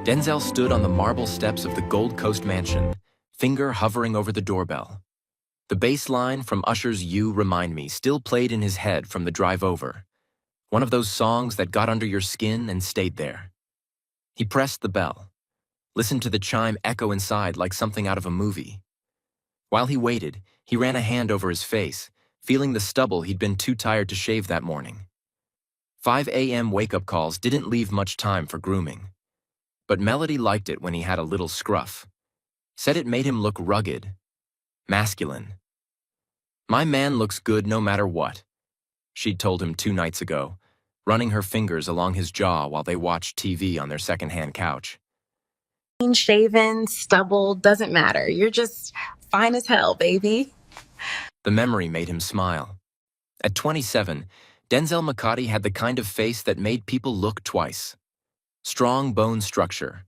Denzel stood on the marble steps of the Gold Coast mansion, finger hovering over the doorbell. The bass line from Usher's You Remind Me still played in his head from the drive over, one of those songs that got under your skin and stayed there. He pressed the bell, listened to the chime echo inside like something out of a movie. While he waited, he ran a hand over his face, feeling the stubble he'd been too tired to shave that morning. 5 a.m. wake-up calls didn't leave much time for grooming. But Melody liked it when he had a little scruff. Said it made him look rugged, masculine. "My man looks good no matter what," she'd told him 2 nights ago, running her fingers along his jaw while they watched TV on their secondhand couch. Clean shaven, stubble, doesn't matter. You're just fine as hell, baby. The memory made him smile. At 27, Denzel McCarty had the kind of face that made people look twice. Strong bone structure,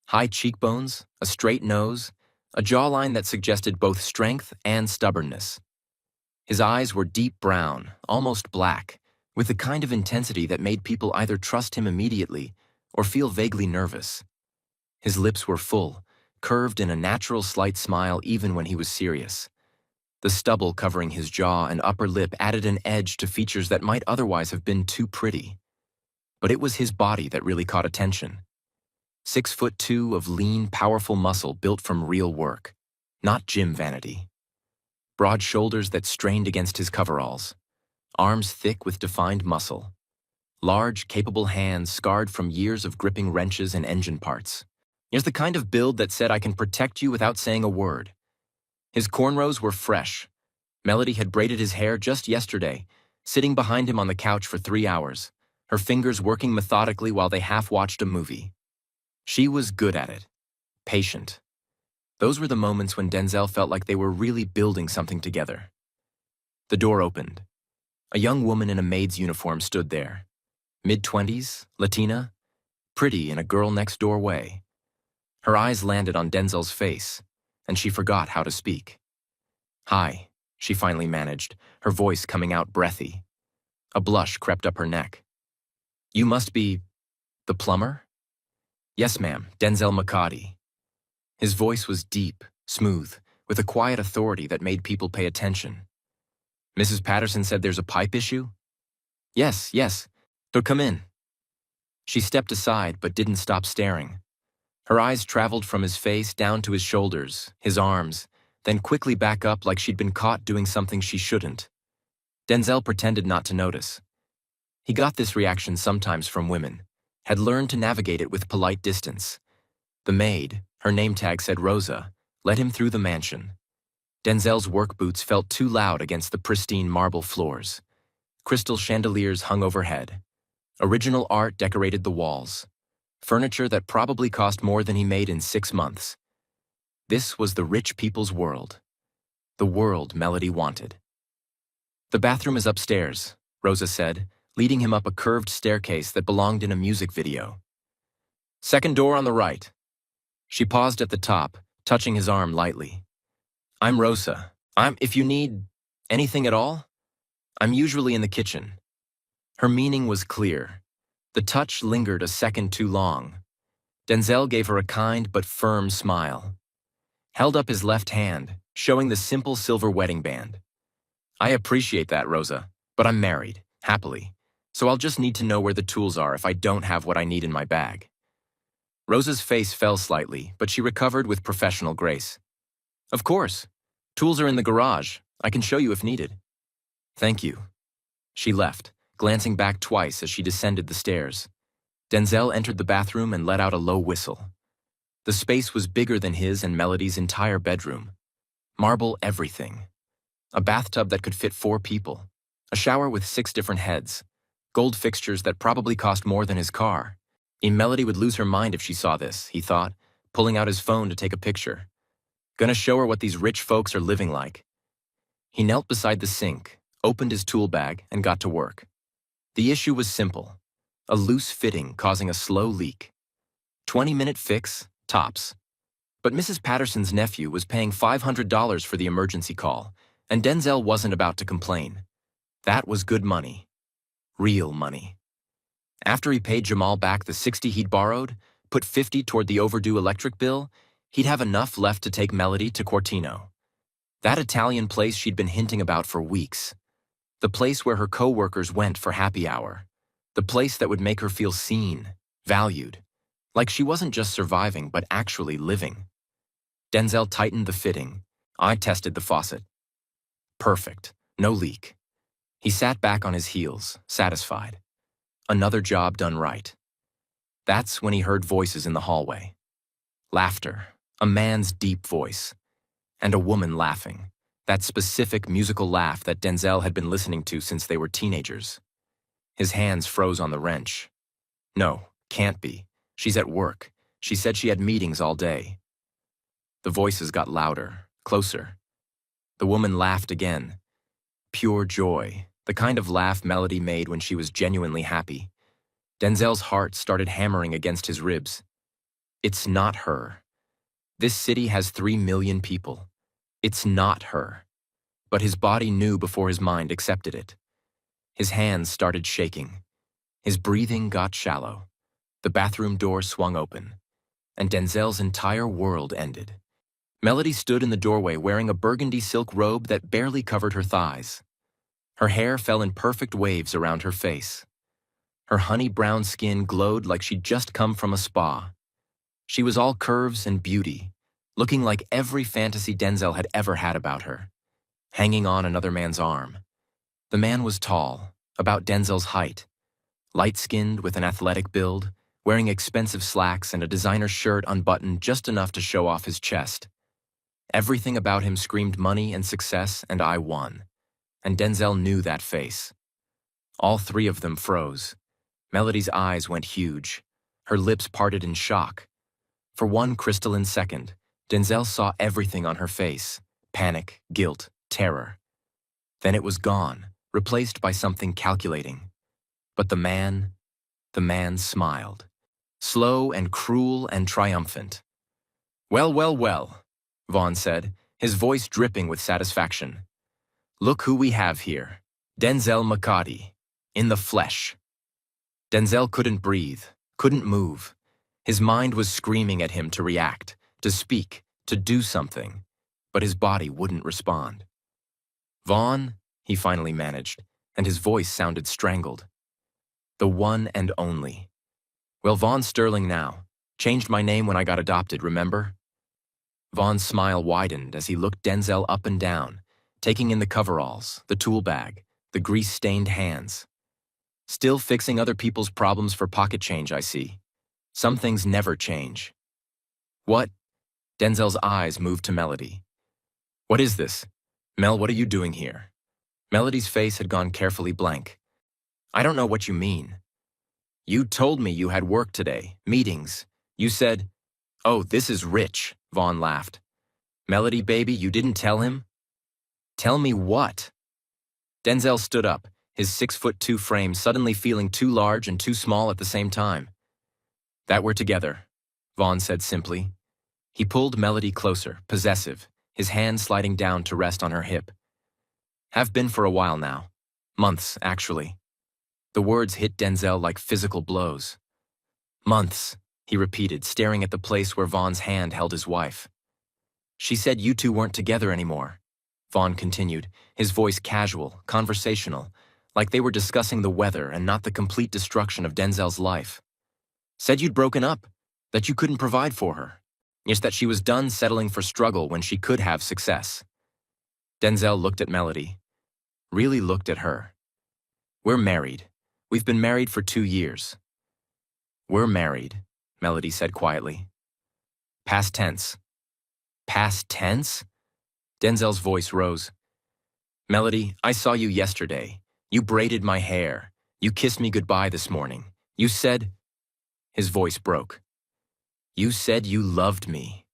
high cheekbones, a straight nose, a jawline that suggested both strength and stubbornness. His eyes were deep brown, almost black, with the kind of intensity that made people either trust him immediately or feel vaguely nervous. His lips were full, curved in a natural slight smile even when he was serious. The stubble covering his jaw and upper lip added an edge to features that might otherwise have been too pretty. But it was his body that really caught attention. 6'2" of lean, powerful muscle built from real work, not gym vanity. Broad shoulders that strained against his coveralls, arms thick with defined muscle, large, capable hands scarred from years of gripping wrenches and engine parts. Here's the kind of build that said, "I can protect you without saying a word." His cornrows were fresh. Melody had braided his hair just yesterday, sitting behind him on the couch for 3 hours, her fingers working methodically while they half-watched a movie. She was good at it, patient. Those were the moments when Denzel felt like they were really building something together. The door opened. A young woman in a maid's uniform stood there. Mid-20s, Latina, pretty in a girl-next-door way. Her eyes landed on Denzel's face, and she forgot how to speak. "Hi," she finally managed, her voice coming out breathy. A blush crept up her neck. "You must be the plumber?" "Yes, ma'am, Denzel McCarty." His voice was deep, smooth, with a quiet authority that made people pay attention. "Mrs. Patterson said there's a pipe issue?" Yes, so come in." She stepped aside but didn't stop staring. Her eyes traveled from his face down to his shoulders, his arms, then quickly back up like she'd been caught doing something she shouldn't. Denzel pretended not to notice. He got this reaction sometimes from women, had learned to navigate it with polite distance. The maid, her name tag said Rosa, led him through the mansion. Denzel's work boots felt too loud against the pristine marble floors. Crystal chandeliers hung overhead. Original art decorated the walls. Furniture that probably cost more than he made in 6 months. This was the rich people's world. The world Melody wanted. "The bathroom is upstairs," Rosa said, leading him up a curved staircase that belonged in a music video. "Second door on the right." She paused at the top, touching his arm lightly. "I'm Rosa. If you need anything at all, I'm usually in the kitchen." Her meaning was clear. The touch lingered a second too long. Denzel gave her a kind but firm smile. Held up his left hand, showing the simple silver wedding band. "I appreciate that, Rosa, but I'm married, happily, so I'll just need to know where the tools are if I don't have what I need in my bag." Rosa's face fell slightly, but she recovered with professional grace. "Of course. Tools are in the garage. I can show you if needed." "Thank you." She left, glancing back twice as she descended the stairs. Denzel entered the bathroom and let out a low whistle. The space was bigger than his and Melody's entire bedroom. Marble everything. A bathtub that could fit 4 people. A shower with 6 different heads. Gold fixtures that probably cost more than his car. Melody would lose her mind if she saw this, he thought, pulling out his phone to take a picture. Gonna show her what these rich folks are living like. He knelt beside the sink, opened his tool bag, and got to work. The issue was simple. A loose fitting causing a slow leak. 20-minute fix, tops. But Mrs. Patterson's nephew was paying $500 for the emergency call, and Denzel wasn't about to complain. That was good money. Real money. After he paid Jamal back the $60 he'd borrowed, put 50 toward the overdue electric bill, he'd have enough left to take Melody to Cortino. That Italian place she'd been hinting about for weeks. The place where her co-workers went for happy hour. The place that would make her feel seen, valued, like she wasn't just surviving but actually living. Denzel tightened the fitting. I tested the faucet. Perfect. No leak. He sat back on his heels, satisfied. Another job done right. That's when he heard voices in the hallway. Laughter, a man's deep voice, and a woman laughing, that specific musical laugh that Denzel had been listening to since they were teenagers. His hands froze on the wrench. No, can't be. She's at work. She said she had meetings all day. The voices got louder, closer. The woman laughed again. Pure joy, the kind of laugh Melody made when she was genuinely happy. Denzel's heart started hammering against his ribs. It's not her. This city has 3 million people. It's not her. But his body knew before his mind accepted it. His hands started shaking. His breathing got shallow. The bathroom door swung open, and Denzel's entire world ended. Melody stood in the doorway wearing a burgundy silk robe that barely covered her thighs. Her hair fell in perfect waves around her face. Her honey-brown skin glowed like she'd just come from a spa. She was all curves and beauty, looking like every fantasy Denzel had ever had about her, hanging on another man's arm. The man was tall, about Denzel's height, light-skinned with an athletic build, wearing expensive slacks and a designer shirt unbuttoned just enough to show off his chest. Everything about him screamed money and success, and I won. And Denzel knew that face. All 3 of them froze. Melody's eyes went huge. Her lips parted in shock. For one crystalline second, Denzel saw everything on her face: panic, guilt, terror. Then it was gone, replaced by something calculating. But the man smiled. Slow and cruel and triumphant. Well, well, well, Vaughn said, his voice dripping with satisfaction. Look who we have here. Denzel Makati, in the flesh. Denzel couldn't breathe, couldn't move. His mind was screaming at him to react, to speak, to do something, but his body wouldn't respond. Vaughn, he finally managed, and his voice sounded strangled. The one and only. Well, Vaughn Sterling now. Changed my name when I got adopted, remember? Vaughn's smile widened as he looked Denzel up and down, taking in the coveralls, the tool bag, the grease-stained hands. Still fixing other people's problems for pocket change, I see. Some things never change. What? Denzel's eyes moved to Melody. What is this? Mel, what are you doing here? Melody's face had gone carefully blank. I don't know what you mean. You told me you had work today, meetings. You said, oh, this is rich, Vaughn laughed. Melody, baby, you didn't tell him? Tell me what? Denzel stood up, his 6'2" frame suddenly feeling too large and too small at the same time. That we're together, Vaughn said simply. He pulled Melody closer, possessive, his hand sliding down to rest on her hip. Have been for a while now. Months, actually. The words hit Denzel like physical blows. Months, he repeated, staring at the place where Vaughn's hand held his wife. She said you two weren't together anymore, Vaughn continued, his voice casual, conversational, like they were discussing the weather and not the complete destruction of Denzel's life. Said you'd broken up, that you couldn't provide for her. Yes, that she was done settling for struggle when she could have success. Denzel looked at Melody. Really looked at her. We're married. We've been married for 2 years. We're married, Melody said quietly. Past tense. Past tense? Denzel's voice rose. Melody, I saw you yesterday. You braided my hair. You kissed me goodbye this morning. You said... His voice broke. You said you loved me.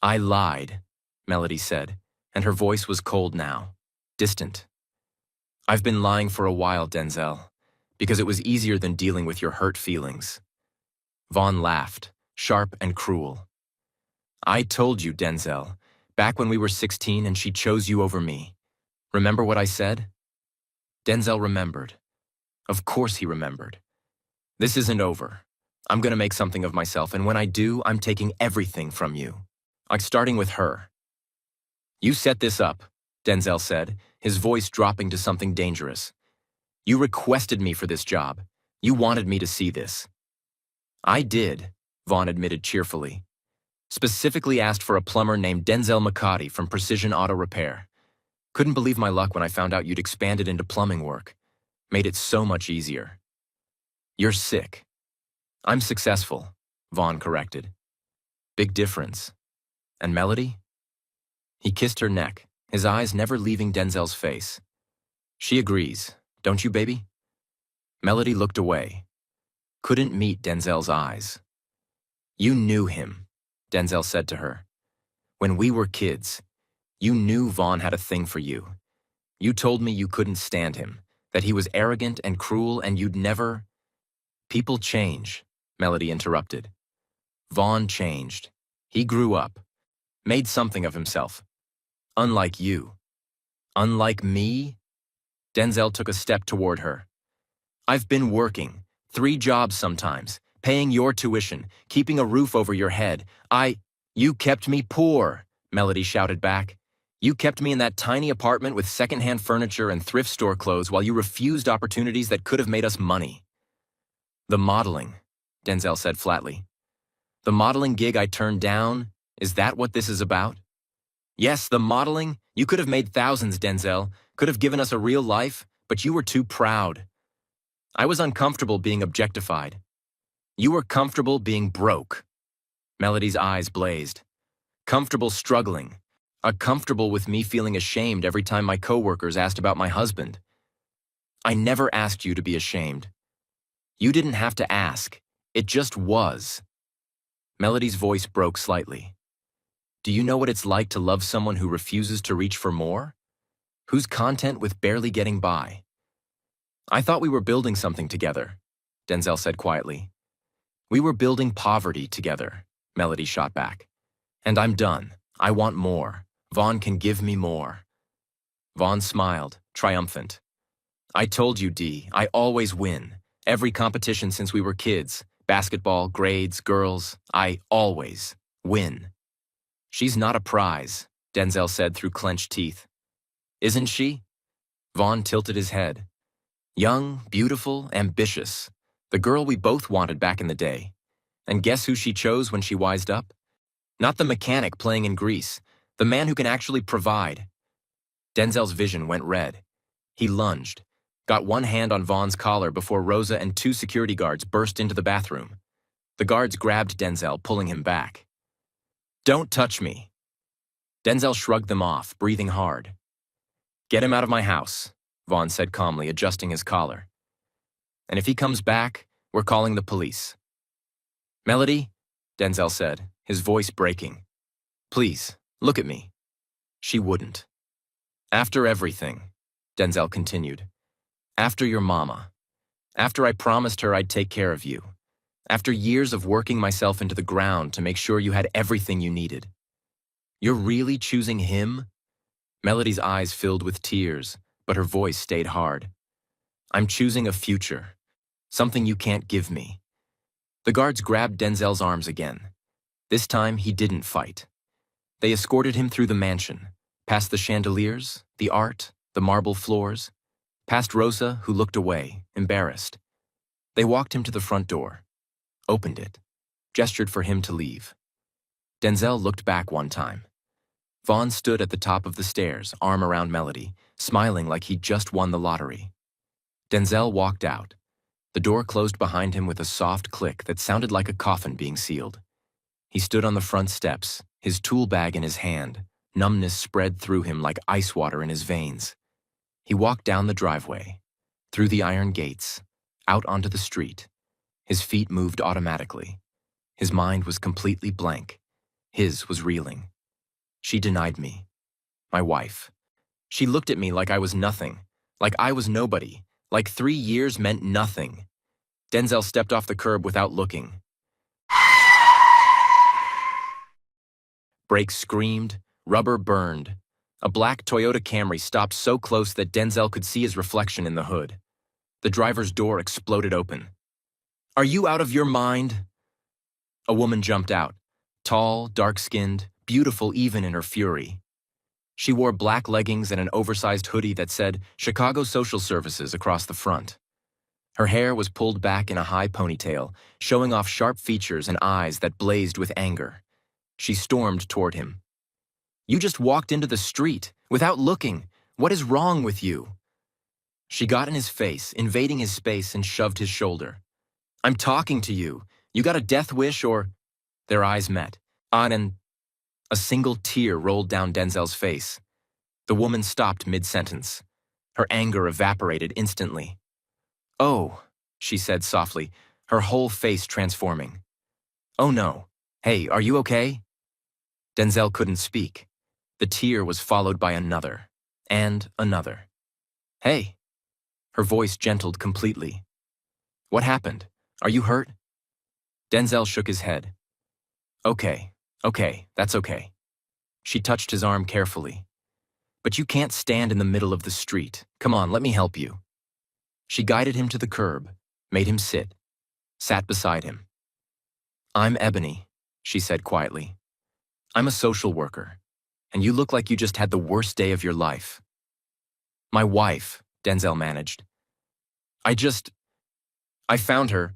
I lied, Melody said, and her voice was cold now, distant. I've been lying for a while, Denzel, because it was easier than dealing with your hurt feelings. Vaughn laughed, sharp and cruel. I told you, Denzel, back when we were 16 and she chose you over me. Remember what I said? Denzel remembered. Of course he remembered. This isn't over. I'm gonna make something of myself, and when I do, I'm taking everything from you. Like starting with her. You set this up, Denzel said, his voice dropping to something dangerous. You requested me for this job. You wanted me to see this. I did, Vaughn admitted cheerfully. Specifically asked for a plumber named Denzel McCarty from Precision Auto Repair. Couldn't believe my luck when I found out you'd expanded into plumbing work. Made it so much easier. You're sick. I'm successful, Vaughn corrected. Big difference. And Melody? He kissed her neck, his eyes never leaving Denzel's face. She agrees, don't you, baby? Melody looked away. Couldn't meet Denzel's eyes. You knew him, Denzel said to her. When we were kids, you knew Vaughn had a thing for you. You told me you couldn't stand him, that he was arrogant and cruel and you'd never… People change, Melody interrupted. Vaughn changed. He grew up, made something of himself. Unlike you. Unlike me? Denzel took a step toward her. I've been working, 3 jobs sometimes, paying your tuition, keeping a roof over your head. You kept me poor, Melody shouted back. You kept me in that tiny apartment with secondhand furniture and thrift store clothes while you refused opportunities that could have made us money. The modeling, Denzel said flatly. The modeling gig I turned down, is that what this is about? Yes, the modeling. You could have made thousands, Denzel, could have given us a real life, but you were too proud. I was uncomfortable being objectified. You were comfortable being broke. Melody's eyes blazed. Comfortable struggling. Comfortable with me feeling ashamed every time my coworkers asked about my husband. I never asked you to be ashamed. You didn't have to ask. It just was. Melody's voice broke slightly. Do you know what it's like to love someone who refuses to reach for more? Who's content with barely getting by? I thought we were building something together, Denzel said quietly. We were building poverty together, Melody shot back. And I'm done. I want more. Vaughn can give me more. Vaughn smiled, triumphant. I told you, Dee, I always win. Every competition since we were kids, basketball, grades, girls, I always win. She's not a prize, Denzel said through clenched teeth. Isn't she? Vaughn tilted his head. Young, beautiful, ambitious. The girl we both wanted back in the day. And guess who she chose when she wised up? Not the mechanic playing in Greece, the man who can actually provide. Denzel's vision went red. He lunged, got one hand on Vaughn's collar before Rosa and 2 security guards burst into the bathroom. The guards grabbed Denzel, pulling him back. Don't touch me. Denzel shrugged them off, breathing hard. Get him out of my house, Vaughn said calmly, adjusting his collar. And if he comes back, we're calling the police. Melody, Denzel said, his voice breaking. Please, look at me. She wouldn't. After everything, Denzel continued. After your mama. After I promised her I'd take care of you. After years of working myself into the ground to make sure you had everything you needed. You're really choosing him? Melody's eyes filled with tears, but her voice stayed hard. I'm choosing a future. Something you can't give me. The guards grabbed Denzel's arms again. This time, he didn't fight. They escorted him through the mansion, past the chandeliers, the art, the marble floors, past Rosa, who looked away, embarrassed. They walked him to the front door, opened it, gestured for him to leave. Denzel looked back one time. Vaughn stood at the top of the stairs, arm around Melody, smiling like he'd just won the lottery. Denzel walked out. The door closed behind him with a soft click that sounded like a coffin being sealed. He stood on the front steps, his tool bag in his hand, numbness spread through him like ice water in his veins. He walked down the driveway, through the iron gates, out onto the street. His feet moved automatically. His mind was completely blank. His was reeling. She denied me. My wife. She looked at me like I was nothing, like I was nobody, like 3 years meant nothing. Denzel stepped off the curb without looking. Brakes screamed, rubber burned. A black Toyota Camry stopped so close that Denzel could see his reflection in the hood. The driver's door exploded open. Are you out of your mind? A woman jumped out, tall, dark-skinned, beautiful even in her fury. She wore black leggings and an oversized hoodie that said Chicago Social Services across the front. Her hair was pulled back in a high ponytail, showing off sharp features and eyes that blazed with anger. She stormed toward him. You just walked into the street, without looking. What is wrong with you? She got in his face, invading his space, and shoved his shoulder. I'm talking to you. You got a death wish or… Their eyes met. And a single tear rolled down Denzel's face. The woman stopped mid-sentence. Her anger evaporated instantly. Oh, she said softly, her whole face transforming. Oh no. Hey, are you okay? Denzel couldn't speak. The tear was followed by another, and another. Hey. Her voice gentled completely. What happened? Are you hurt? Denzel shook his head. Okay, that's okay. She touched his arm carefully. But you can't stand in the middle of the street. Come on, let me help you. She guided him to the curb, made him sit, sat beside him. I'm Ebony, she said quietly. I'm a social worker, and you look like you just had the worst day of your life. My wife, Denzel managed. I found her.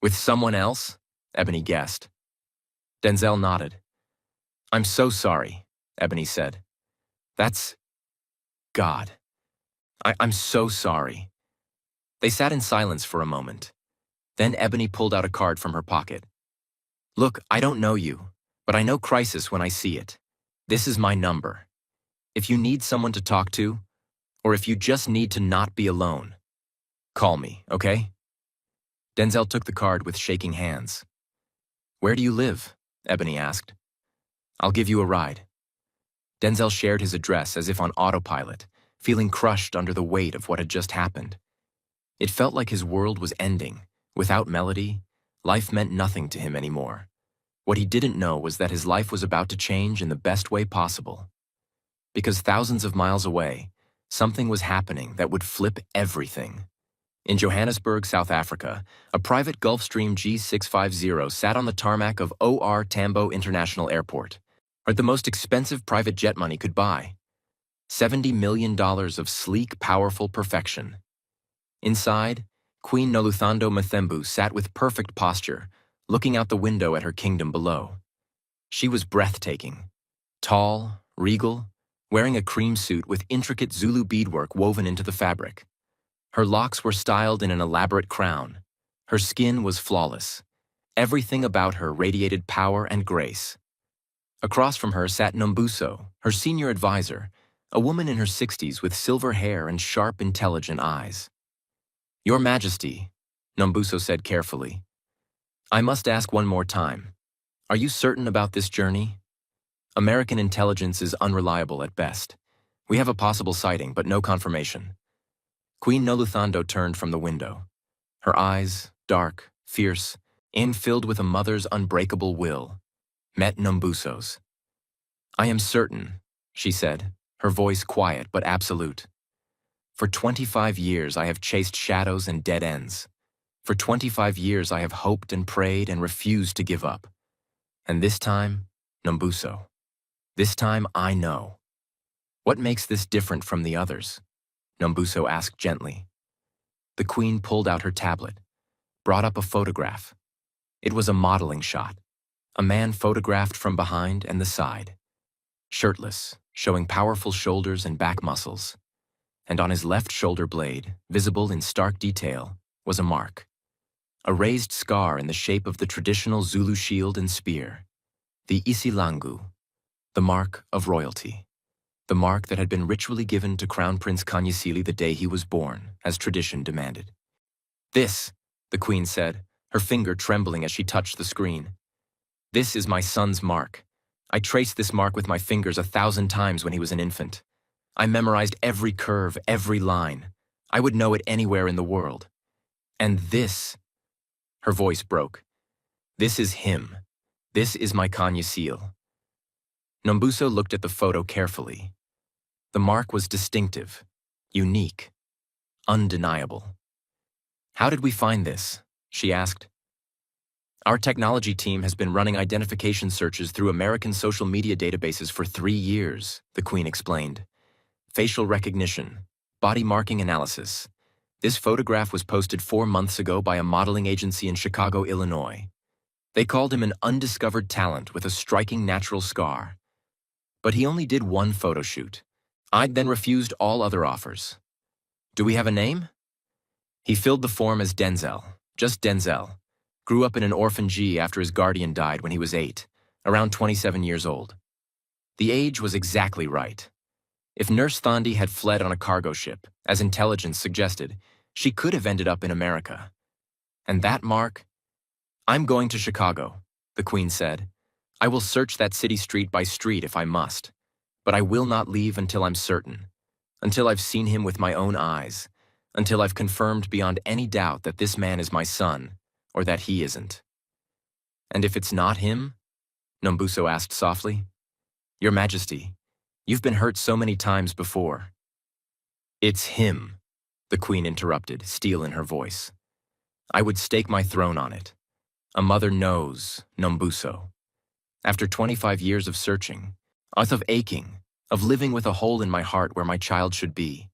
With someone else? Ebony guessed. Denzel nodded. I'm so sorry, Ebony said. That's… God. I'm so sorry. They sat in silence for a moment. Then Ebony pulled out a card from her pocket. Look, I don't know you, but I know crisis when I see it. This is my number. If you need someone to talk to, or if you just need to not be alone, call me, okay? Denzel took the card with shaking hands. Where do you live? Ebony asked. I'll give you a ride. Denzel shared his address as if on autopilot, feeling crushed under the weight of what had just happened. It felt like his world was ending. Without Melody, life meant nothing to him anymore. What he didn't know was that his life was about to change in the best way possible. Because thousands of miles away, something was happening that would flip everything. In Johannesburg, South Africa, a private Gulfstream G650 sat on the tarmac of O.R. Tambo International Airport, or the most expensive private jet money could buy. $70 million of sleek, powerful perfection. Inside, Queen Noluthando Mathembu sat with perfect posture, looking out the window at her kingdom below. She was breathtaking. Tall, regal, wearing a cream suit with intricate Zulu beadwork woven into the fabric. Her locks were styled in an elaborate crown. Her skin was flawless. Everything about her radiated power and grace. Across from her sat Nombuso, her senior advisor, a woman in her 60s with silver hair and sharp, intelligent eyes. Your Majesty, Nombuso said carefully, I must ask one more time. Are you certain about this journey? American intelligence is unreliable at best. We have a possible sighting, but no confirmation. Queen Noluthando turned from the window. Her eyes, dark, fierce, and filled with a mother's unbreakable will, met Nombuso's. I am certain, she said, her voice quiet but absolute. For 25 years I have chased shadows and dead ends. For 25 years I have hoped and prayed and refused to give up. And this time, Nombuso, this time I know. What makes this different from the others? Nombuso asked gently. The queen pulled out her tablet, brought up a photograph. It was a modeling shot, a man photographed from behind and the side, shirtless, showing powerful shoulders and back muscles. And on his left shoulder blade, visible in stark detail, was a mark. A raised scar in the shape of the traditional Zulu shield and spear, the Isilangu, the mark of royalty. The mark that had been ritually given to Crown Prince Kanyisili the day he was born, as tradition demanded. This, the queen said, her finger trembling as she touched the screen. This is my son's mark. I traced this mark with my fingers 1,000 times when he was an infant. I memorized every curve, every line. I would know it anywhere in the world. And this, her voice broke. This is him. This is my Kanyisil. Nombuso looked at the photo carefully. The mark was distinctive, unique, undeniable. How did we find this? she asked. Our technology team has been running identification searches through American social media databases for 3 years, the Queen explained. Facial recognition, body marking analysis. This photograph was posted 4 months ago by a modeling agency in Chicago, Illinois. They called him an undiscovered talent with a striking natural scar. But he only did one photo shoot. I'd then refused all other offers. Do we have a name? He filled the form as Denzel, just Denzel. Grew up in an orphanage after his guardian died when he was 8, around 27 years old. The age was exactly right. If Nurse Thandi had fled on a cargo ship, as intelligence suggested, she could have ended up in America. And that mark? I'm going to Chicago, the Queen said. I will search that city street by street if I must, but I will not leave until I'm certain, until I've seen him with my own eyes, until I've confirmed beyond any doubt that this man is my son, or that he isn't. And if it's not him? Nombuso asked softly. Your Majesty, you've been hurt so many times before. It's him, the Queen interrupted, steel in her voice. I would stake my throne on it. A mother knows, Nombuso. After 25 years of searching, of aching, of living with a hole in my heart where my child should be,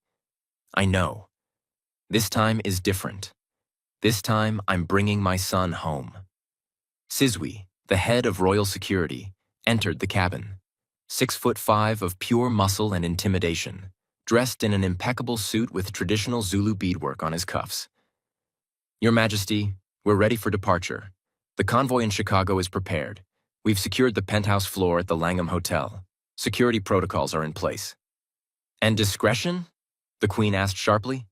I know. This time is different. This time I'm bringing my son home. Sizwe, the head of royal security, entered the cabin. 6'5" of pure muscle and intimidation, dressed in an impeccable suit with traditional Zulu beadwork on his cuffs. Your Majesty, we're ready for departure. The convoy in Chicago is prepared. We've secured the penthouse floor at the Langham Hotel. Security protocols are in place. And discretion? The Queen asked sharply.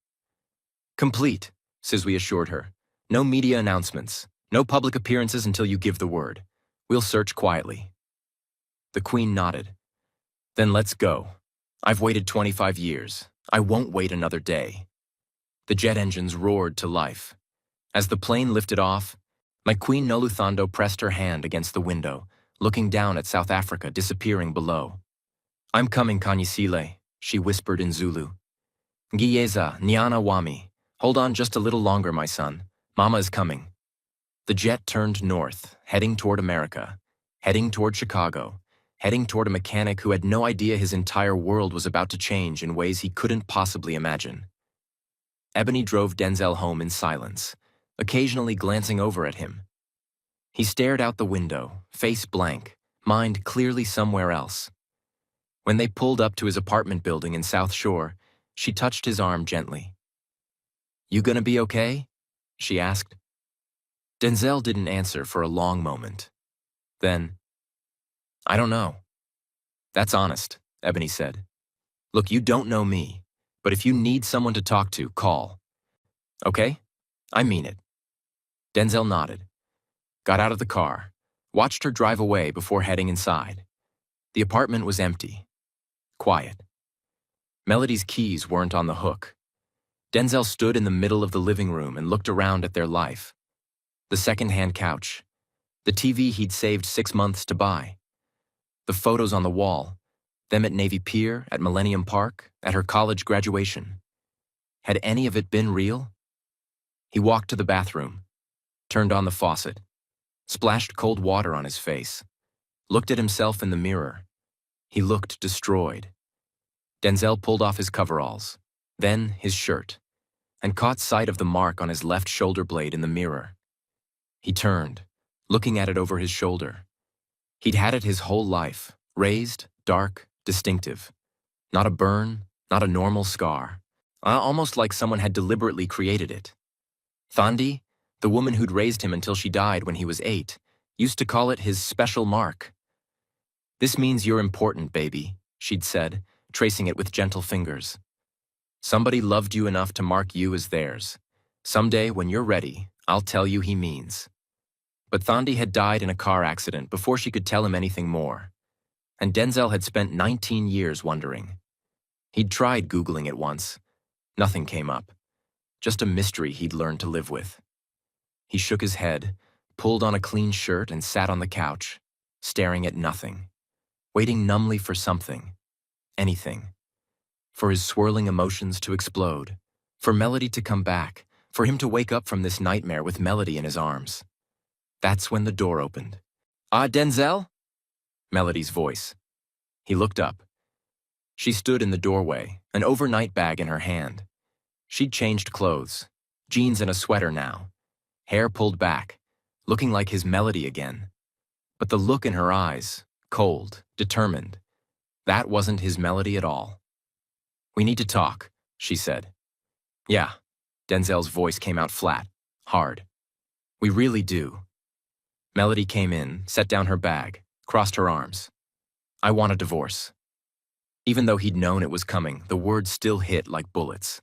Complete, Sizwe assured her. No media announcements. No public appearances until you give the word. We'll search quietly. The Queen nodded. Then let's go. I've waited 25 years. I won't wait another day. The jet engines roared to life. As the plane lifted off, my Queen Noluthando pressed her hand against the window, looking down at South Africa disappearing below. I'm coming, Kanyisile, she whispered in Zulu. Ngiyeza, Nyana Wami. Hold on just a little longer, my son. Mama is coming. The jet turned north, heading toward America, heading toward Chicago, heading toward a mechanic who had no idea his entire world was about to change in ways he couldn't possibly imagine. Ebony drove Denzel home in silence, occasionally glancing over at him. He stared out the window, face blank, mind clearly somewhere else. When they pulled up to his apartment building in South Shore, she touched his arm gently. You gonna be okay? She asked. Denzel didn't answer for a long moment. Then, I don't know. That's honest, Ebony said. Look, you don't know me, but if you need someone to talk to, call. Okay? I mean it. Denzel nodded, got out of the car, watched her drive away before heading inside. The apartment was empty, quiet. Melody's keys weren't on the hook. Denzel stood in the middle of the living room and looked around at their life. The second-hand couch, the TV he'd saved 6 months to buy, the photos on the wall, them at Navy Pier, at Millennium Park, at her college graduation. Had any of it been real? He walked to the bathroom, turned on the faucet, splashed cold water on his face, looked at himself in the mirror. He looked destroyed. Denzel pulled off his coveralls, then his shirt, and caught sight of the mark on his left shoulder blade in the mirror. He turned, looking at it over his shoulder. He'd had it his whole life, raised, dark, distinctive. Not a burn, not a normal scar. Almost like someone had deliberately created it. Thandi, the woman who'd raised him until she died when he was 8, used to call it his special mark. This means you're important, baby, she'd said, tracing it with gentle fingers. Somebody loved you enough to mark you as theirs. Someday, when you're ready, I'll tell you he means. But Thandi had died in a car accident before she could tell him anything more. And Denzel had spent 19 years wondering. He'd tried Googling it once. Nothing came up. Just a mystery he'd learned to live with. He shook his head, pulled on a clean shirt and sat on the couch, staring at nothing, waiting numbly for something, anything. For his swirling emotions to explode, for Melody to come back, for him to wake up from this nightmare with Melody in his arms. That's when the door opened. "Ah, Denzel?" Melody's voice. He looked up. She stood in the doorway, an overnight bag in her hand. She'd changed clothes, jeans and a sweater now, hair pulled back, looking like his Melody again. But the look in her eyes, cold, determined, that wasn't his Melody at all. "We need to talk," she said. "Yeah." Denzel's voice came out flat, hard. "We really do." Melody came in, set down her bag, crossed her arms. "I want a divorce." Even though he'd known it was coming, the words still hit like bullets.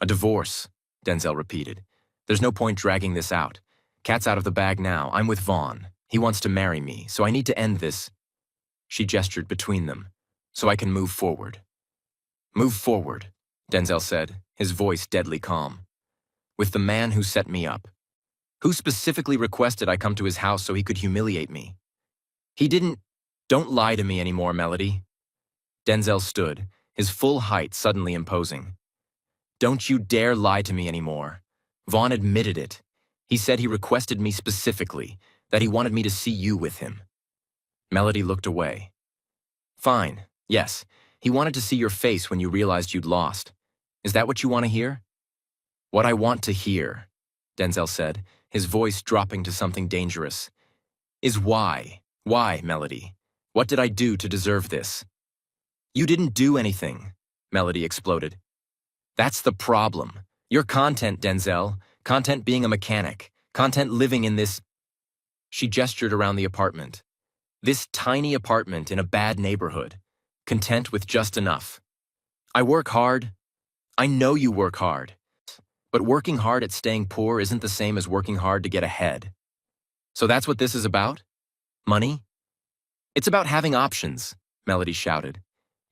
"A divorce," Denzel repeated. "There's no point dragging this out. Cat's out of the bag now. I'm with Vaughn. He wants to marry me, so I need to end this." She gestured between them, "So I can move forward." "Move forward," Denzel said, his voice deadly calm. "With the man who set me up. Who specifically requested I come to his house so he could humiliate me? He didn't. Don't lie to me anymore, Melody." Denzel stood, his full height suddenly imposing. "Don't you dare lie to me anymore. Vaughn admitted it. He said he requested me specifically, that he wanted me to see you with him." Melody looked away. "Fine, yes. He wanted to see your face when you realized you'd lost. Is that what you want to hear?" "What I want to hear," Denzel said, his voice dropping to something dangerous, "is why. Why, Melody? What did I do to deserve this?" "You didn't do anything," Melody exploded. "That's the problem. Your content, Denzel. Content being a mechanic. Content living in this—" She gestured around the apartment. "This tiny apartment in a bad neighborhood. Content with just enough. I work hard. I know you work hard. But working hard at staying poor isn't the same as working hard to get ahead. So that's what this is about? Money? It's about having options," Melody shouted.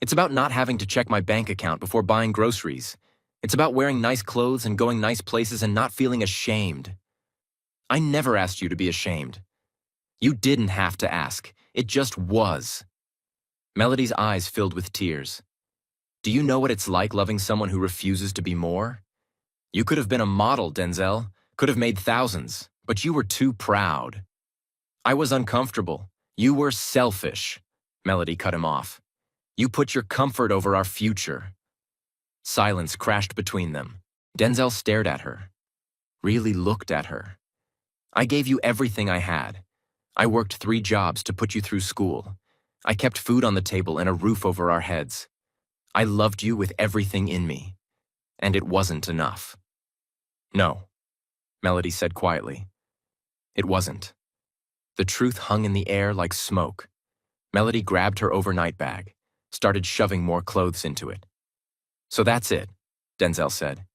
"It's about not having to check my bank account before buying groceries. It's about wearing nice clothes and going nice places and not feeling ashamed. I never asked you to be ashamed. You didn't have to ask. It just was." Melody's eyes filled with tears. "Do you know what it's like loving someone who refuses to be more? You could have been a model, Denzel, could have made thousands, but you were too proud." "I was uncomfortable. You were selfish," Melody cut him off. "You put your comfort over our future." Silence crashed between them. Denzel stared at her. Really looked at her. "I gave you everything I had. I worked 3 jobs to put you through school. I kept food on the table and a roof over our heads. I loved you with everything in me. And it wasn't enough." "No," Melody said quietly. "It wasn't." The truth hung in the air like smoke. Melody grabbed her overnight bag, started shoving more clothes into it. "So that's it," Denzel said.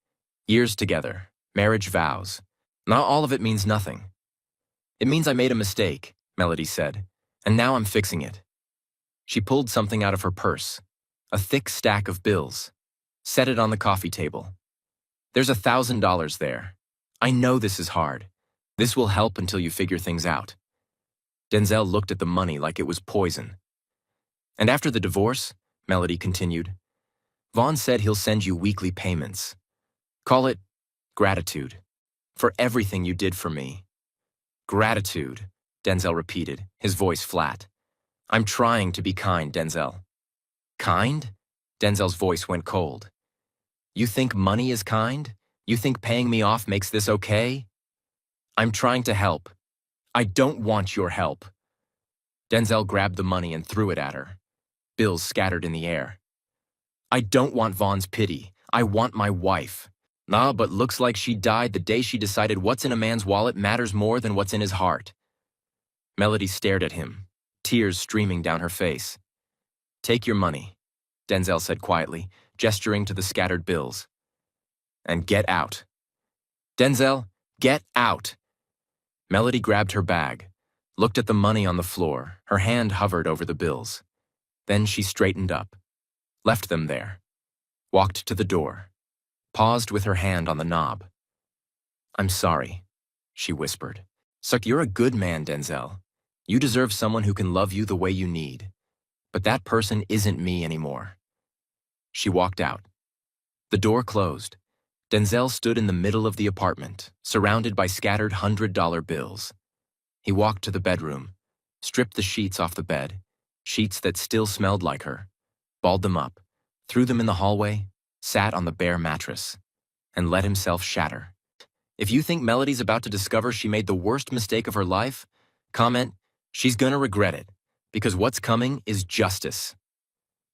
"Years together, marriage vows. Not all of it means nothing." "It means I made a mistake," Melody said, "and now I'm fixing it." She pulled something out of her purse, a thick stack of bills, set it on the coffee table. "There's $1,000 there. I know this is hard. This will help until you figure things out." Denzel looked at the money like it was poison. "And after the divorce," Melody continued, "Vaughn said he'll send you weekly payments. Call it gratitude for everything you did for me." "Gratitude," Denzel repeated, his voice flat. "I'm trying to be kind, Denzel." "Kind?" Denzel's voice went cold. "You think money is kind? You think paying me off makes this okay?" "I'm trying to help. I don't want your help." Denzel grabbed the money and threw it at her. Bills scattered in the air. "I don't want Vaughn's pity. I want my wife. Nah, but looks like she died the day she decided what's in a man's wallet matters more than what's in his heart." Melody stared at him, tears streaming down her face. "Take your money," Denzel said quietly, gesturing to the scattered bills. "And get out." "Denzel, get out!" Melody grabbed her bag, looked at the money on the floor, her hand hovered over the bills. Then she straightened up, left them there, walked to the door, paused with her hand on the knob. "I'm sorry," she whispered. "Suck, you're a good man, Denzel. You deserve someone who can love you the way you need. But that person isn't me anymore." She walked out. The door closed. Denzel stood in the middle of the apartment, surrounded by scattered $100 bills. He walked to the bedroom, stripped the sheets off the bed, sheets that still smelled like her, balled them up, threw them in the hallway, sat on the bare mattress, and let himself shatter. If you think Melody's about to discover she made the worst mistake of her life, comment, she's gonna regret it, because what's coming is justice.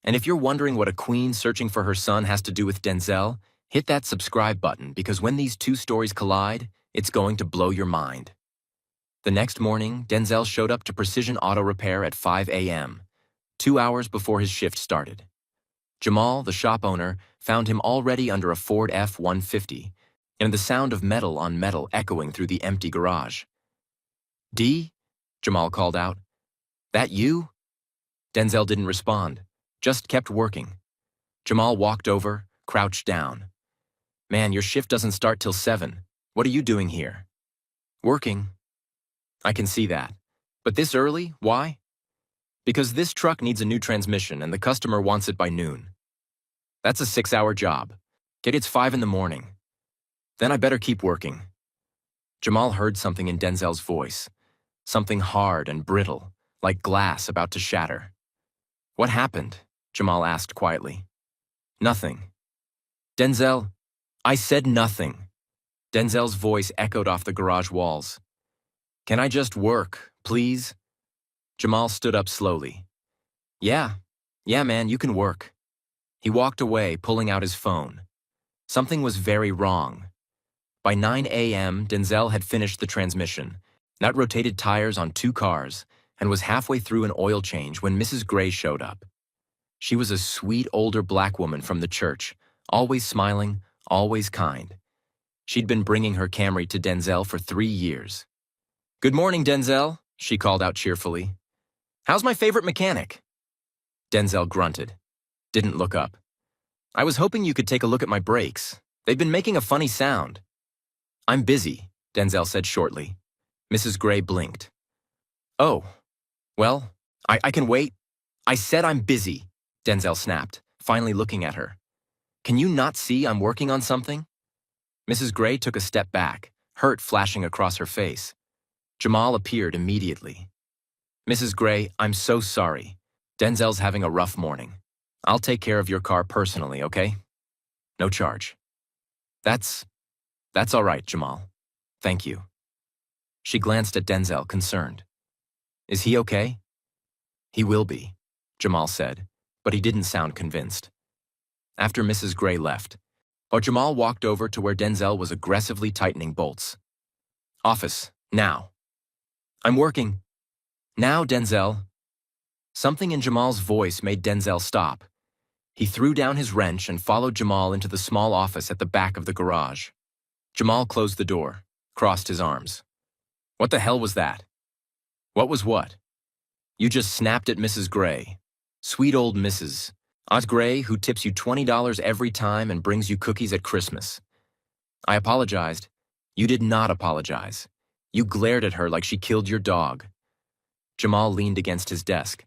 And if you're wondering what a queen searching for her son has to do with Denzel, hit that subscribe button, because when these two stories collide, it's going to blow your mind. The next morning, Denzel showed up to Precision Auto Repair at 5 a.m., 2 hours before his shift started. Jamal, the shop owner, found him already under a Ford F-150, and the sound of metal on metal echoing through the empty garage. "D?" Jamal called out. "That you?" Denzel didn't respond, just kept working. Jamal walked over, crouched down. "Man, your shift doesn't start till 7. What are you doing here?" "Working." "I can see that. But this early, why?" "Because this truck needs a new transmission and the customer wants it by noon." "That's a 6-hour job. It's 5 in the morning." "Then I better keep working." Jamal heard something in Denzel's voice, something hard and brittle, like glass about to shatter. "What happened?" Jamal asked quietly. "Nothing." "Denzel, I said nothing." Denzel's voice echoed off the garage walls. "Can I just work, please?" Jamal stood up slowly. Yeah, man, you can work." He walked away, pulling out his phone. Something was very wrong. By 9 a.m., Denzel had finished the transmission, nut rotated tires on 2 cars, and was halfway through an oil change when Mrs. Gray showed up. She was a sweet older black woman from the church, always smiling, always kind. She'd been bringing her Camry to Denzel for 3 years. "Good morning, Denzel," she called out cheerfully. "How's my favorite mechanic?" Denzel grunted, didn't look up. "I was hoping you could take a look at my brakes. They've been making a funny sound." "I'm busy," Denzel said shortly. Mrs. Gray blinked. "Oh, well, I can wait." "I said I'm busy," Denzel snapped, finally looking at her. "Can you not see I'm working on something?" Mrs. Gray took a step back, hurt flashing across her face. Jamal appeared immediately. "Mrs. Gray, I'm so sorry. Denzel's having a rough morning. I'll take care of your car personally, okay? No charge." That's all right, Jamal. Thank you." She glanced at Denzel, concerned. "Is he okay?" "He will be," Jamal said, but he didn't sound convinced. After Mrs. Gray left, Jamal walked over to where Denzel was aggressively tightening bolts. "Office, now." "I'm working." "Now, Denzel." Something in Jamal's voice made Denzel stop. He threw down his wrench and followed Jamal into the small office at the back of the garage. Jamal closed the door, crossed his arms. "What the hell was that?" "What was what?" "You just snapped at Mrs. Gray. Sweet old Mrs. Gray, who tips you $20 every time and brings you cookies at Christmas." "I apologized." "You did not apologize. You glared at her like she killed your dog." Jamal leaned against his desk.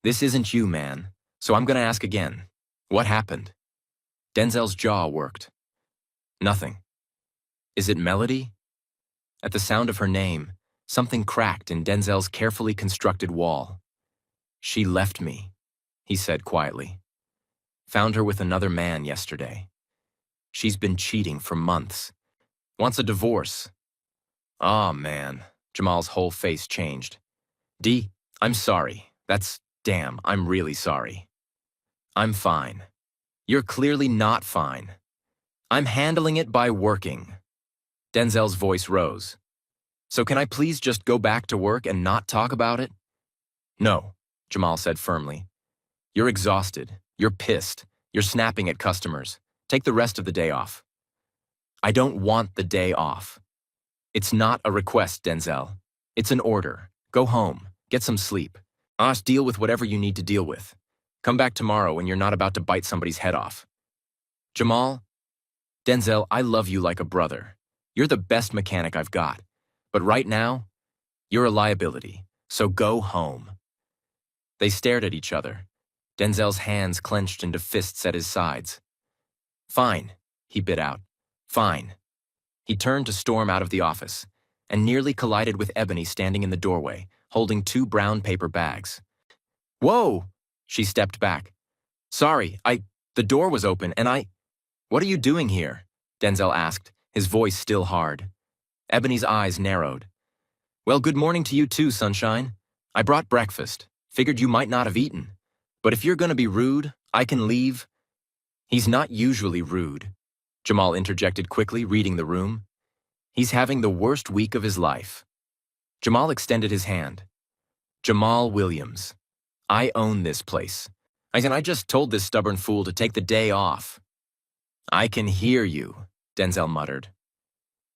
"This isn't you, man, so I'm gonna ask again. What happened?" Denzel's jaw worked. "Nothing." "Is it Melody?" At the sound of her name, something cracked in Denzel's carefully constructed wall. "She left me," he said quietly. "Found her with another man yesterday. She's been cheating for months. Wants a divorce." "Aw, man." Jamal's whole face changed. "D, I'm sorry. Damn, I'm really sorry." "I'm fine." "You're clearly not fine." "I'm handling it by working." Denzel's voice rose. "So can I please just go back to work and not talk about it?" "No," Jamal said firmly. "You're exhausted. You're pissed. You're snapping at customers. Take the rest of the day off." "I don't want the day off." "It's not a request, Denzel. It's an order. Go home. Get some sleep. Deal with whatever you need to deal with. Come back tomorrow when you're not about to bite somebody's head off." "Jamal." "Denzel, I love you like a brother. You're the best mechanic I've got. But right now, you're a liability. So go home." They stared at each other. Denzel's hands clenched into fists at his sides. "Fine," he bit out. Fine. He turned to storm out of the office and nearly collided with Ebony standing in the doorway, holding 2 brown paper bags. Whoa! She stepped back. Sorry, the door was open and What are you doing here? Denzel asked, his voice still hard. Ebony's eyes narrowed. Well, good morning to you too, sunshine. I brought breakfast. Figured you might not have eaten. But if you're gonna be rude, I can leave. He's not usually rude, Jamal interjected quickly, reading the room. He's having the worst week of his life. Jamal extended his hand. Jamal Williams. I own this place. I just told this stubborn fool to take the day off. I can hear you, Denzel muttered.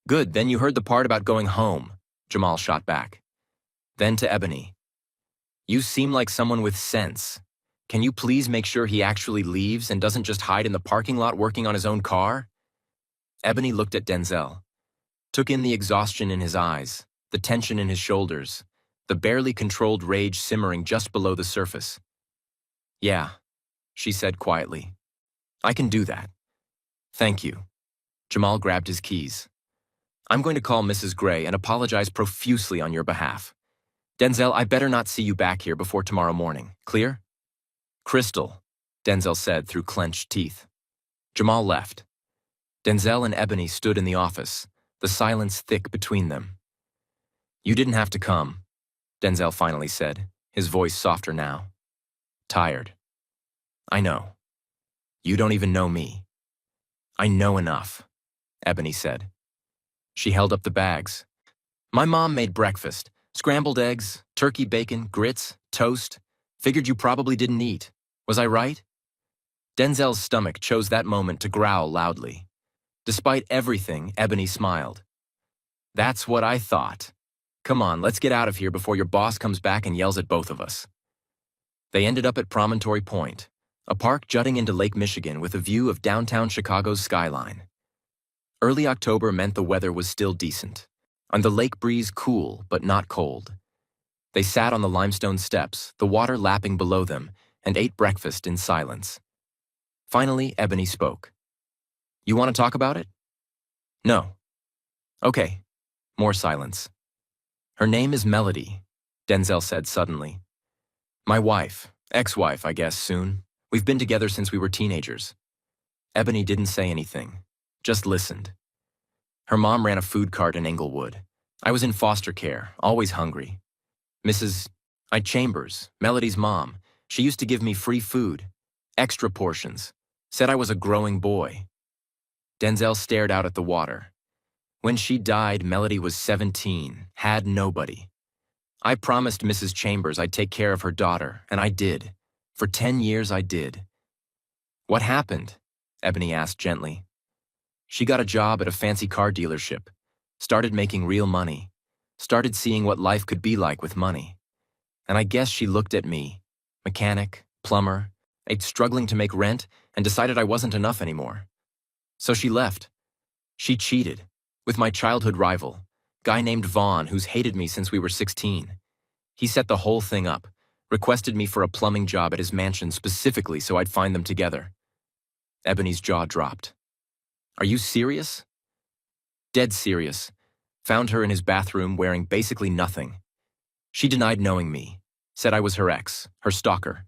Good, then you heard the part about going home, Jamal shot back. Then to Ebony. You seem like someone with sense. Can you please make sure he actually leaves and doesn't just hide in the parking lot working on his own car? Ebony looked at Denzel, took in the exhaustion in his eyes, the tension in his shoulders, the barely controlled rage simmering just below the surface. Yeah, she said quietly. I can do that. Thank you. Jamal grabbed his keys. I'm going to call Mrs. Gray and apologize profusely on your behalf. Denzel, I better not see you back here before tomorrow morning. Clear? Crystal, Denzel said through clenched teeth. Jamal left. Denzel and Ebony stood in the office, the silence thick between them. You didn't have to come, Denzel finally said, his voice softer now. Tired. I know. You don't even know me. I know enough, Ebony said. She held up the bags. My mom made breakfast. Scrambled eggs, turkey bacon, grits, toast. Figured you probably didn't eat. Was I right? Denzel's stomach chose that moment to growl loudly. Despite everything, Ebony smiled. That's what I thought. Come on, let's get out of here before your boss comes back and yells at both of us. They ended up at Promontory Point, a park jutting into Lake Michigan with a view of downtown Chicago's skyline. Early October meant the weather was still decent, and the lake breeze cool but not cold. They sat on the limestone steps, the water lapping below them, and ate breakfast in silence. Finally, Ebony spoke. You want to talk about it? No. Okay. More silence. Her name is Melody, Denzel said suddenly. My wife, ex-wife, I guess, soon. We've been together since we were teenagers. Ebony didn't say anything, just listened. Her mom ran a food cart in Englewood. I was in foster care, always hungry. Mrs. Chambers, Melody's mom, she used to give me free food, extra portions, said I was a growing boy. Denzel stared out at the water. When she died, Melody was 17, had nobody. I promised Mrs. Chambers I'd take care of her daughter, and I did. For 10 years, I did. What happened? Ebony asked gently. She got a job at a fancy car dealership, started making real money, started seeing what life could be like with money. And I guess she looked at me, mechanic, plumber, struggling to make rent, and decided I wasn't enough anymore. So she left. She cheated, with my childhood rival, guy named Vaughn who's hated me since we were 16. He set the whole thing up, requested me for a plumbing job at his mansion specifically so I'd find them together. Ebony's jaw dropped. Are you serious? Dead serious. Found her in his bathroom wearing basically nothing. She denied knowing me, said I was her ex, her stalker.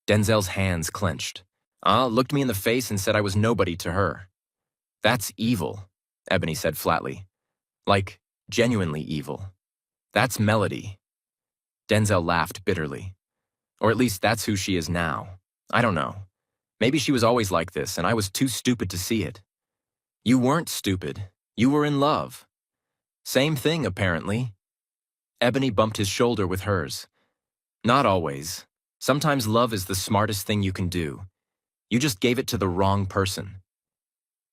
Denzel's hands clenched. Looked me in the face and said I was nobody to her. That's evil, Ebony said flatly. Like, genuinely evil. That's Melody. Denzel laughed bitterly. Or at least that's who she is now. I don't know. Maybe she was always like this and I was too stupid to see it. You weren't stupid. You were in love. Same thing, apparently. Ebony bumped his shoulder with hers. Not always. Sometimes love is the smartest thing you can do. You just gave it to the wrong person.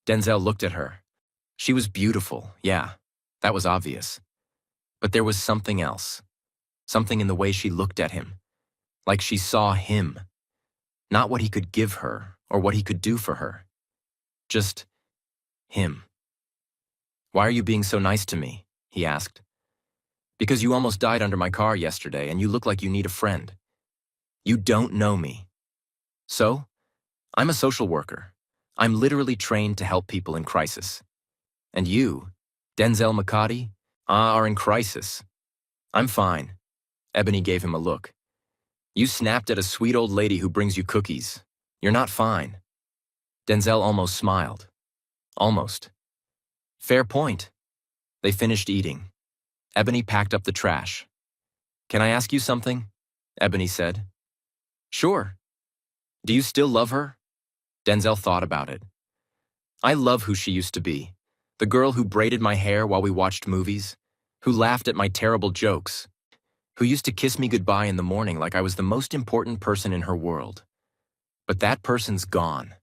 Denzel looked at her. She was beautiful, yeah, that was obvious. But there was something else. Something in the way she looked at him. Like she saw him. Not what he could give her or what he could do for her. Just him. Why are you being so nice to me? He asked. Because you almost died under my car yesterday and you look like you need a friend. You don't know me. So? I'm a social worker. I'm literally trained to help people in crisis. And you, Denzel Makati, are in crisis. I'm fine. Ebony gave him a look. You snapped at a sweet old lady who brings you cookies. You're not fine. Denzel almost smiled. Almost. Fair point. They finished eating. Ebony packed up the trash. Can I ask you something? Ebony said. Sure. Do you still love her? Denzel thought about it. I love who she used to be. The girl who braided my hair while we watched movies, who laughed at my terrible jokes, who used to kiss me goodbye in the morning like I was the most important person in her world. But that person's gone.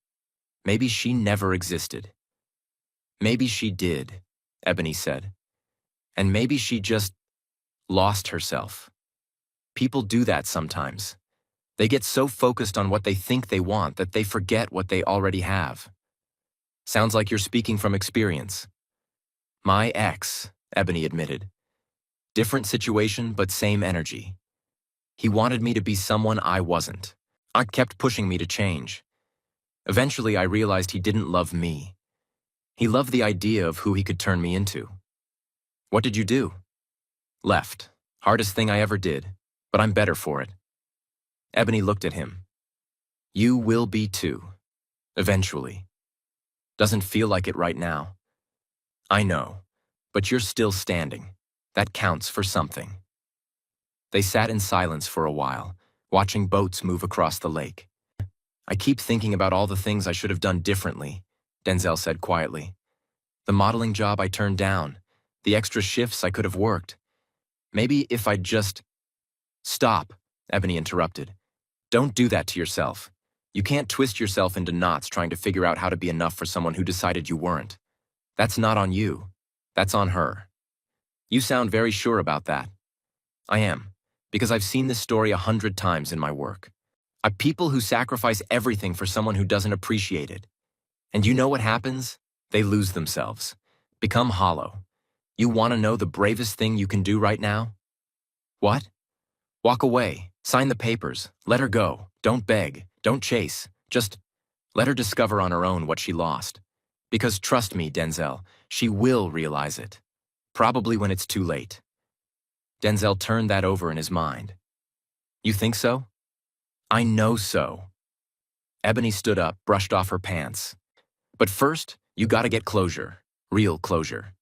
Maybe she never existed. Maybe she did, Ebony said. And maybe she just lost herself. People do that sometimes. They get so focused on what they think they want that they forget what they already have. Sounds like you're speaking from experience. My ex, Ebony admitted. Different situation, but same energy. He wanted me to be someone I wasn't. I kept pushing me to change. Eventually, I realized he didn't love me. He loved the idea of who he could turn me into. What did you do? Left. Hardest thing I ever did, but I'm better for it. Ebony looked at him. You will be too. Eventually. Doesn't feel like it right now. I know, but you're still standing. That counts for something. They sat in silence for a while, watching boats move across the lake. I keep thinking about all the things I should have done differently, Denzel said quietly. The modeling job I turned down, the extra shifts I could have worked. Maybe if I'd just... Stop, Ebony interrupted. Don't do that to yourself. You can't twist yourself into knots trying to figure out how to be enough for someone who decided you weren't. That's not on you. That's on her. You sound very sure about that. I am, because I've seen this story 100 times in my work. People who sacrifice everything for someone who doesn't appreciate it. And you know what happens? They lose themselves, become hollow. You want to know the bravest thing you can do right now? What? Walk away, sign the papers, let her go, don't beg, don't chase, just let her discover on her own what she lost. Because trust me, Denzel, she will realize it. Probably when it's too late. Denzel turned that over in his mind. You think so? I know so. Ebony stood up, brushed off her pants. But first, you gotta get closure, real closure.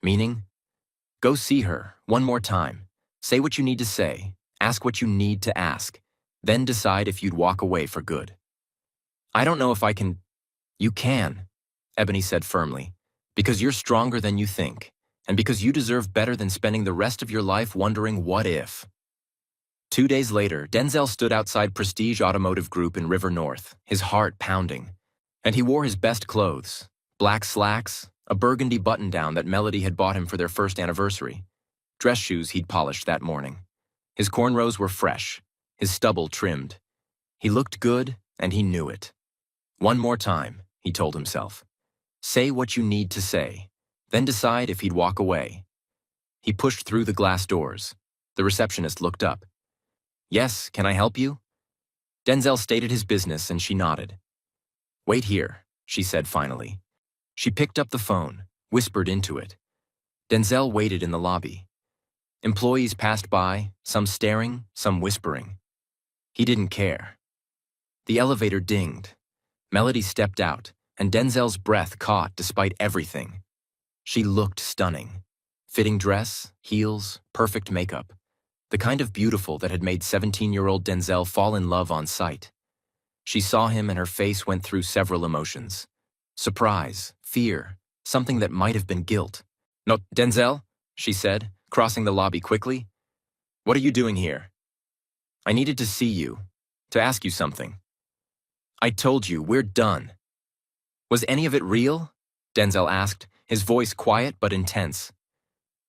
Meaning? Go see her, one more time. Say what you need to say, ask what you need to ask, then decide if you'd walk away for good. I don't know if I can... You can, Ebony said firmly, because you're stronger than you think, and because you deserve better than spending the rest of your life wondering what if. 2 days later, Denzel stood outside Prestige Automotive Group in River North, his heart pounding. And he wore his best clothes, black slacks, a burgundy button-down that Melody had bought him for their first anniversary, dress shoes he'd polished that morning. His cornrows were fresh, his stubble trimmed. He looked good, and he knew it. One more time, he told himself. Say what you need to say, then decide if he'd walk away. He pushed through the glass doors. The receptionist looked up. Yes, can I help you? Denzel stated his business, and she nodded. Wait here, she said finally. She picked up the phone, whispered into it. Denzel waited in the lobby. Employees passed by, some staring, some whispering. He didn't care. The elevator dinged. Melody stepped out, and Denzel's breath caught despite everything. She looked stunning. Fitting dress, heels, perfect makeup. The kind of beautiful that had made 17-year-old Denzel fall in love on sight. She saw him and her face went through several emotions. Surprise, fear, something that might have been guilt. No, Denzel, she said, crossing the lobby quickly. What are you doing here? I needed to see you, to ask you something. I told you, we're done. Was any of it real? Denzel asked, his voice quiet but intense.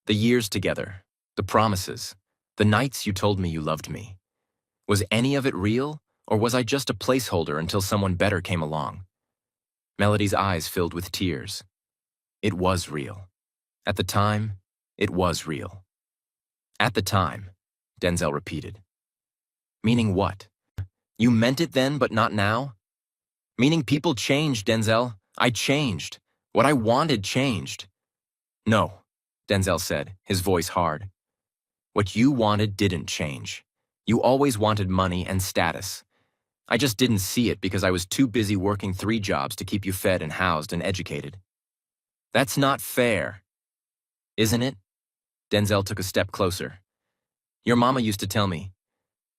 The years together, the promises, the nights you told me you loved me. Was any of it real, or was I just a placeholder until someone better came along? Melody's eyes filled with tears. It was real. At the time, it was real. At the time, Denzel repeated. Meaning what? You meant it then, but not now? Meaning people changed, Denzel. I changed. What I wanted changed. No, Denzel said, his voice hard. What you wanted didn't change. You always wanted money and status. I just didn't see it because I was too busy working 3 jobs to keep you fed and housed and educated. That's not fair. Isn't it? Denzel took a step closer. Your mama used to tell me,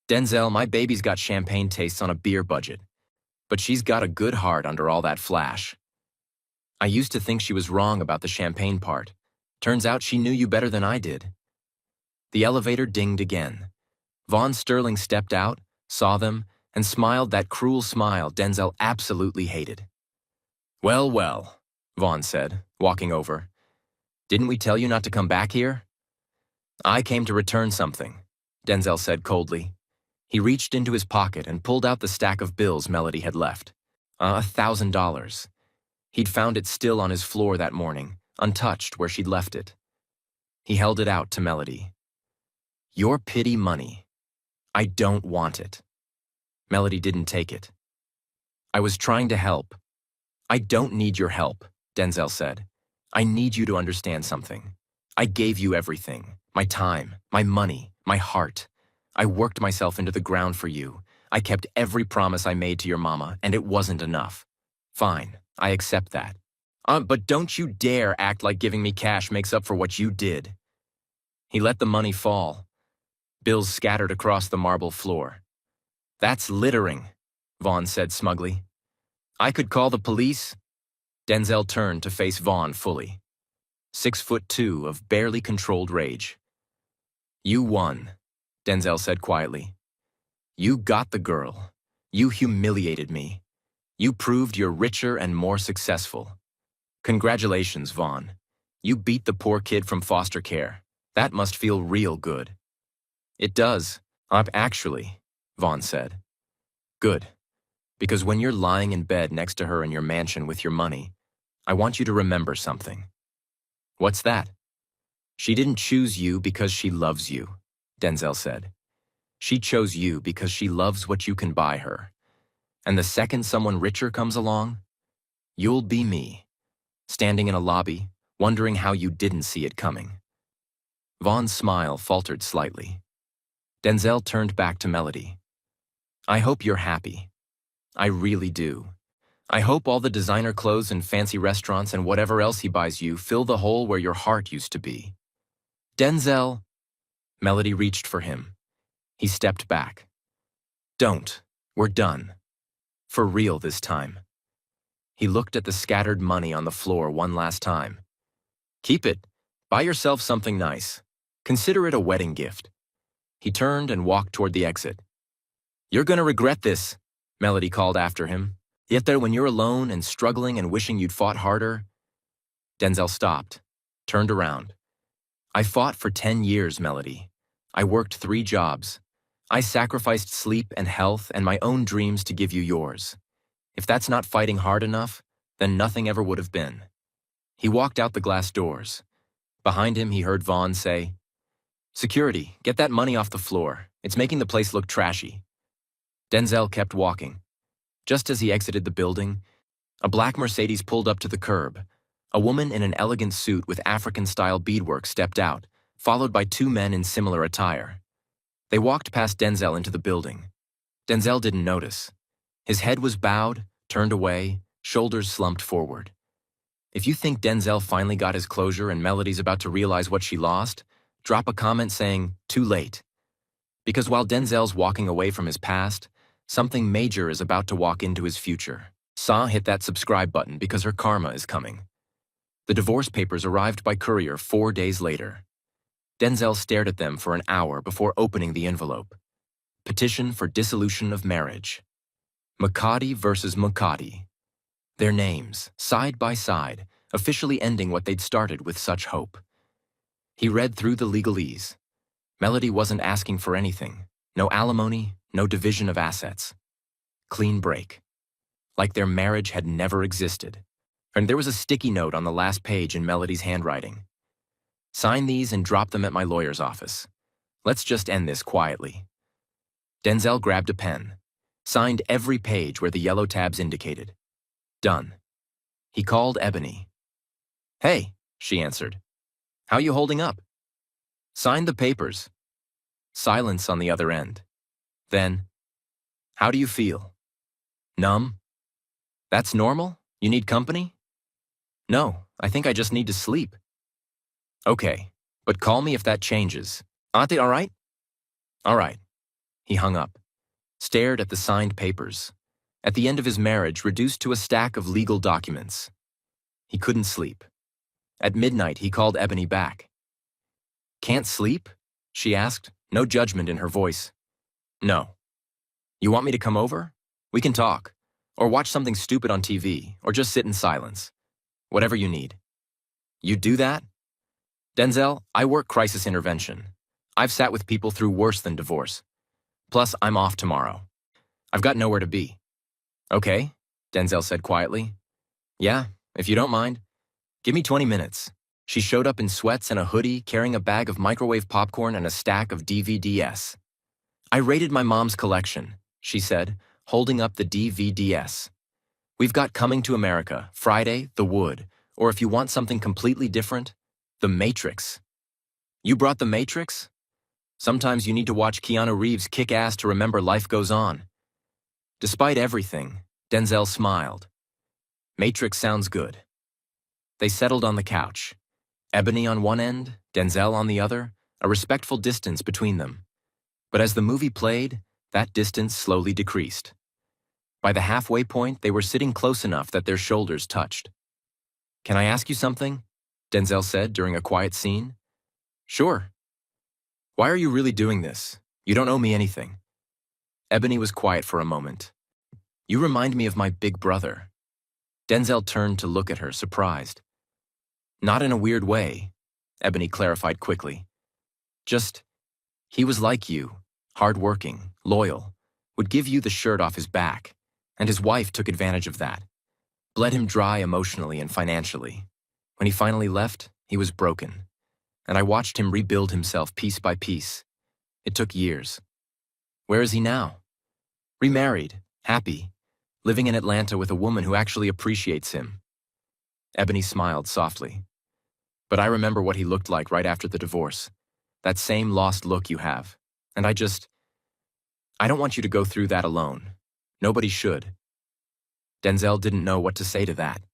Denzel, my baby's got champagne tastes on a beer budget, but she's got a good heart under all that flash. I used to think she was wrong about the champagne part. Turns out she knew you better than I did. The elevator dinged again. Vaughn Sterling stepped out, saw them, and smiled that cruel smile Denzel absolutely hated. Well, well, Vaughn said, walking over. Didn't we tell you not to come back here? I came to return something, Denzel said coldly. He reached into his pocket and pulled out the stack of bills Melody had left. $1,000. He'd found it still on his floor that morning, untouched where she'd left it. He held it out to Melody. Your pity money. I don't want it. Melody didn't take it. I was trying to help. I don't need your help, Denzel said. I need you to understand something. I gave you everything. My time, my money, my heart. I worked myself into the ground for you. I kept every promise I made to your mama, and it wasn't enough. Fine, I accept that. But don't you dare act like giving me cash makes up for what you did. He let the money fall. Bills scattered across the marble floor. That's littering, Vaughn said smugly. I could call the police. Denzel turned to face Vaughn fully. 6'2" of barely controlled rage. You won, Denzel said quietly. You got the girl. You humiliated me. You proved you're richer and more successful. Congratulations, Vaughn. You beat the poor kid from foster care. That must feel real good. It does. Actually, Vaughn said. Good. Because when you're lying in bed next to her in your mansion with your money, I want you to remember something. What's that? She didn't choose you because she loves you, Denzel said. She chose you because she loves what you can buy her. And the second someone richer comes along, you'll be me, standing in a lobby, wondering how you didn't see it coming. Vaughn's smile faltered slightly. Denzel turned back to Melody. I hope you're happy. I really do. I hope all the designer clothes and fancy restaurants and whatever else he buys you fill the hole where your heart used to be. Denzel. Melody reached for him. He stepped back. Don't. We're done. For real this time. He looked at the scattered money on the floor one last time. Keep it. Buy yourself something nice. Consider it a wedding gift. He turned and walked toward the exit. You're gonna regret this, Melody called after him. Yet there when you're alone and struggling and wishing you'd fought harder. Denzel stopped, turned around. I fought for 10 years, Melody. I worked 3 jobs. I sacrificed sleep and health and my own dreams to give you yours. If that's not fighting hard enough, then nothing ever would have been. He walked out the glass doors. Behind him, he heard Vaughn say, Security, get that money off the floor. It's making the place look trashy. Denzel kept walking. Just as he exited the building, a black Mercedes pulled up to the curb. A woman in an elegant suit with African-style beadwork stepped out, followed by 2 men in similar attire. They walked past Denzel into the building. Denzel didn't notice. His head was bowed, turned away, shoulders slumped forward. If you think Denzel finally got his closure and Melody's about to realize what she lost, drop a comment saying, too late. Because while Denzel's walking away from his past, something major is about to walk into his future. Sa hit that subscribe button because her karma is coming. The divorce papers arrived by courier 4 days later. Denzel stared at them for an hour before opening the envelope. Petition for dissolution of marriage. Makati versus Makati. Their names, side by side, officially ending what they'd started with such hope. He read through the legalese. Melody wasn't asking for anything. No alimony, no division of assets. Clean break. Like their marriage had never existed. And there was a sticky note on the last page in Melody's handwriting. Sign these and drop them at my lawyer's office. Let's just end this quietly. Denzel grabbed a pen. Signed every page where the yellow tabs indicated. Done. He called Ebony. "Hey," she answered. "How you holding up?" "Signed the papers." Silence on the other end. Then, "How do you feel?" "Numb." "That's normal? You need company?" "No, I think I just need to sleep." "Okay, but call me if that changes. Aren't they all right?" "All right." He hung up, stared at the signed papers. At the end of his marriage, reduced to a stack of legal documents. He couldn't sleep. At midnight, he called Ebony back. "Can't sleep?" she asked, no judgment in her voice. "No." "You want me to come over? We can talk, or watch something stupid on TV, or just sit in silence. Whatever you need." "You do that?" "Denzel, I work crisis intervention. I've sat with people through worse than divorce. Plus, I'm off tomorrow. I've got nowhere to be." "Okay," Denzel said quietly. "Yeah, if you don't mind. Give me 20 minutes. She showed up in sweats and a hoodie, carrying a bag of microwave popcorn and a stack of DVDs. "I raided my mom's collection," she said, holding up the DVDs. "We've got Coming to America, Friday, The Wood, or if you want something completely different, The Matrix." "You brought The Matrix?" "Sometimes you need to watch Keanu Reeves kick ass to remember life goes on." Despite everything, Denzel smiled. "Matrix sounds good." They settled on the couch. Ebony on one end, Denzel on the other, a respectful distance between them. But as the movie played, that distance slowly decreased. By the halfway point, they were sitting close enough that their shoulders touched. "Can I ask you something?" Denzel said during a quiet scene. "Sure." "Why are you really doing this? You don't owe me anything." Ebony was quiet for a moment. "You remind me of my big brother." Denzel turned to look at her, surprised. "Not in a weird way," Ebony clarified quickly. "Just, he was like you, hardworking, loyal, would give you the shirt off his back, and his wife took advantage of that. Bled him dry emotionally and financially. When he finally left, he was broken, and I watched him rebuild himself piece by piece. It took years. Where is he now? Remarried, happy, living in Atlanta with a woman who actually appreciates him." Ebony smiled softly. "But I remember what he looked like right after the divorce. That same lost look you have. And I don't want you to go through that alone. Nobody should." Denzel didn't know what to say to that.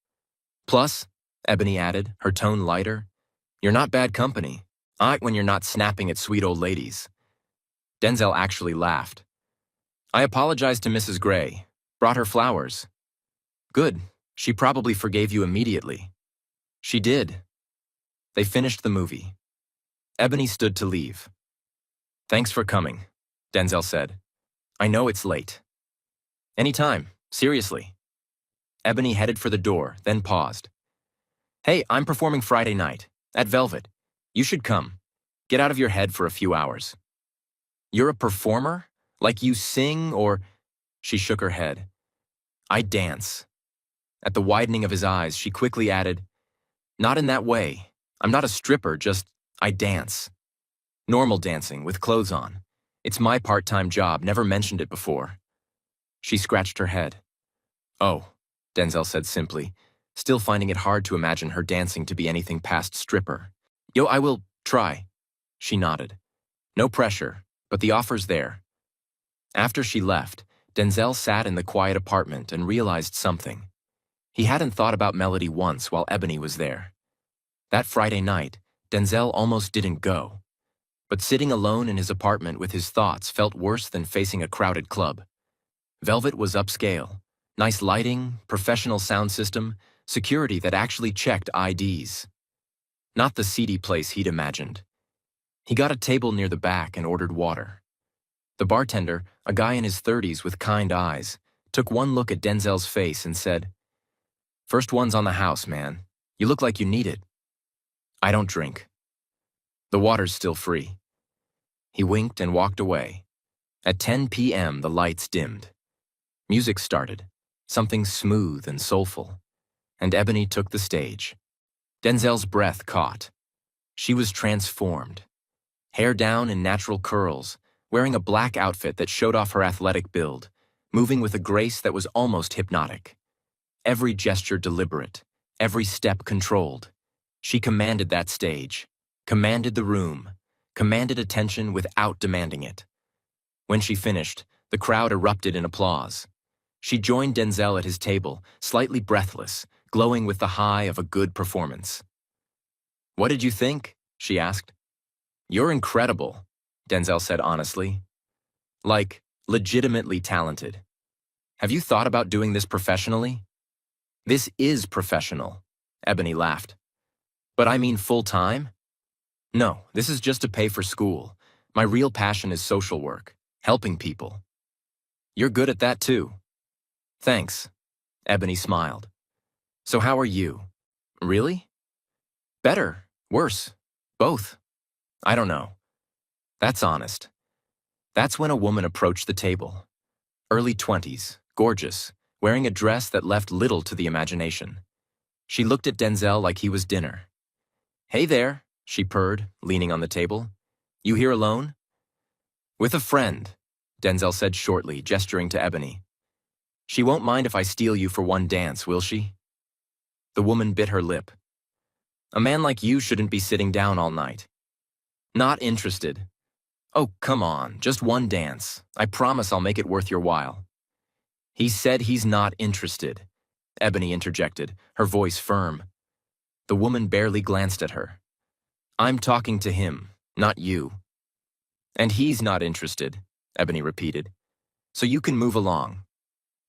"Plus," Ebony added, her tone lighter, "you're not bad company. When you're not snapping at sweet old ladies." Denzel actually laughed. "I apologized to Mrs. Gray. Brought her flowers." "Good. She probably forgave you immediately." "She did." They finished the movie. Ebony stood to leave. "Thanks for coming," Denzel said. "I know it's late." "Anytime, seriously." Ebony headed for the door, then paused. "Hey, I'm performing Friday night, at Velvet. You should come. Get out of your head for a few hours." "You're a performer? Like you sing or—" She shook her head. "I dance." At the widening of his eyes, she quickly added, "Not in that way. I'm not a stripper, just, I dance. Normal dancing, with clothes on. It's my part-time job, never mentioned it before." She scratched her head. "Oh," Denzel said simply, still finding it hard to imagine her dancing to be anything past stripper. "Yo, I will try." She nodded. "No pressure, but the offer's there." After she left, Denzel sat in the quiet apartment and realized something. He hadn't thought about Melody once while Ebony was there. That Friday night, Denzel almost didn't go. But sitting alone in his apartment with his thoughts felt worse than facing a crowded club. Velvet was upscale. Nice lighting, professional sound system, security that actually checked IDs. Not the seedy place he'd imagined. He got a table near the back and ordered water. The bartender, a guy in his 30s with kind eyes, took one look at Denzel's face and said, "First one's on the house, man. You look like you need it." "I don't drink." "The water's still free." He winked and walked away. At 10 p.m., the lights dimmed. Music started, something smooth and soulful, and Ebony took the stage. Denzel's breath caught. She was transformed. Hair down in natural curls, wearing a black outfit that showed off her athletic build, moving with a grace that was almost hypnotic. Every gesture deliberate, every step controlled. She commanded that stage, commanded the room, commanded attention without demanding it. When she finished, the crowd erupted in applause. She joined Denzel at his table, slightly breathless, glowing with the high of a good performance. "What did you think?" she asked. "You're incredible," Denzel said honestly. "Like, legitimately talented. Have you thought about doing this professionally?" "This is professional," Ebony laughed. "But I mean full-time?" "No, this is just to pay for school. My real passion is social work, helping people." "You're good at that too." "Thanks," Ebony smiled. "So how are you?" "Really?" "Better, worse, both. I don't know." "That's honest." That's when a woman approached the table. Early 20s, gorgeous, wearing a dress that left little to the imagination. She looked at Denzel like he was dinner. "Hey there," she purred, leaning on the table. "You here alone?" "With a friend," Denzel said shortly, gesturing to Ebony. "She won't mind if I steal you for one dance, will she?" The woman bit her lip. "A man like you shouldn't be sitting down all night." "Not interested." "Oh, come on, just one dance. I promise I'll make it worth your while." "He said he's not interested," Ebony interjected, her voice firm. The woman barely glanced at her. "I'm talking to him, not you." "And he's not interested," Ebony repeated. "So you can move along."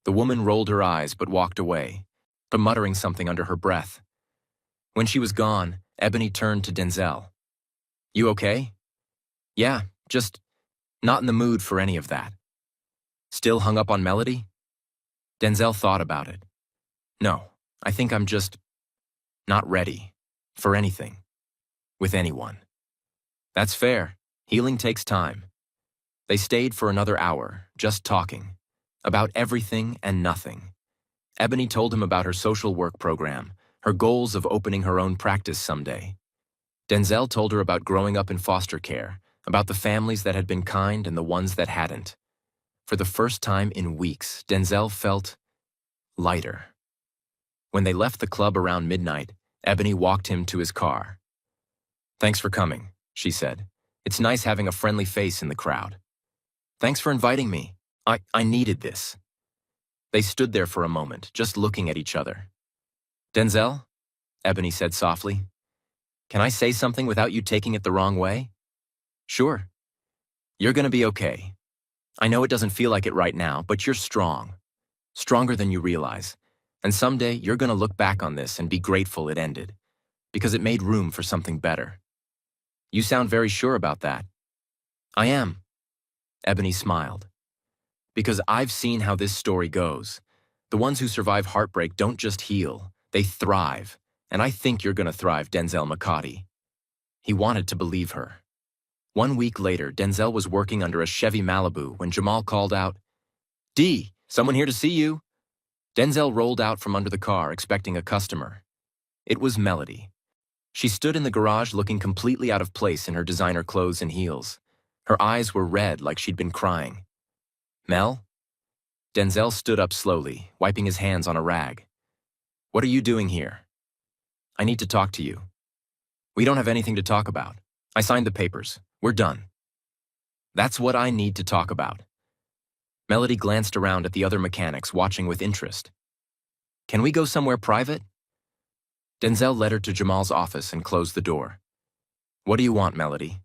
The woman rolled her eyes but walked away, muttering something under her breath. When she was gone, Ebony turned to Denzel. "You okay?" "Yeah, just not in the mood for any of that." "Still hung up on Melody?" Denzel thought about it. "No, I think I'm just not ready for anything with anyone." "That's fair. Healing takes time." They stayed for another hour, just talking, about everything and nothing. Ebony told him about her social work program, her goals of opening her own practice someday. Denzel told her about growing up in foster care, about the families that had been kind and the ones that hadn't. For the first time in weeks, Denzel felt lighter. When they left the club around midnight, Ebony walked him to his car. "Thanks for coming," she said. "It's nice having a friendly face in the crowd." "Thanks for inviting me. I needed this." They stood there for a moment, just looking at each other. "Denzel," Ebony said softly, "can I say something without you taking it the wrong way?" "Sure." "You're gonna be okay. I know it doesn't feel like it right now, but you're strong. Stronger than you realize. And someday you're gonna look back on this and be grateful it ended, because it made room for something better." "You sound very sure about that." "I am." Ebony smiled. "Because I've seen how this story goes. The ones who survive heartbreak don't just heal, they thrive. And I think you're gonna thrive, Denzel McCarty." He wanted to believe her. 1 week later, Denzel was working under a Chevy Malibu when Jamal called out, "D, someone here to see you." Denzel rolled out from under the car, expecting a customer. It was Melody. She stood in the garage looking completely out of place in her designer clothes and heels. Her eyes were red like she'd been crying. "Mel?" Denzel stood up slowly, wiping his hands on a rag. "What are you doing here?" "I need to talk to you." "We don't have anything to talk about. I signed the papers. We're done." "That's what I need to talk about." Melody glanced around at the other mechanics, watching with interest. "Can we go somewhere private?" Denzel led her to Jamal's office and closed the door. "What do you want, Melody?"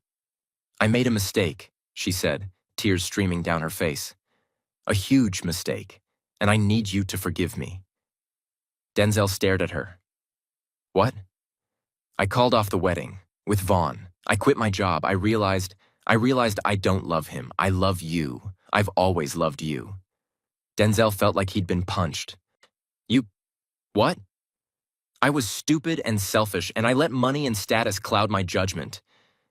"I made a mistake," she said, tears streaming down her face. "A huge mistake, and I need you to forgive me." Denzel stared at her. "What?" "I called off the wedding, with Vaughn. I quit my job. I realized I don't love him. I love you. I've always loved you." Denzel felt like he'd been punched. "You... what?" "I was stupid and selfish, and I let money and status cloud my judgment.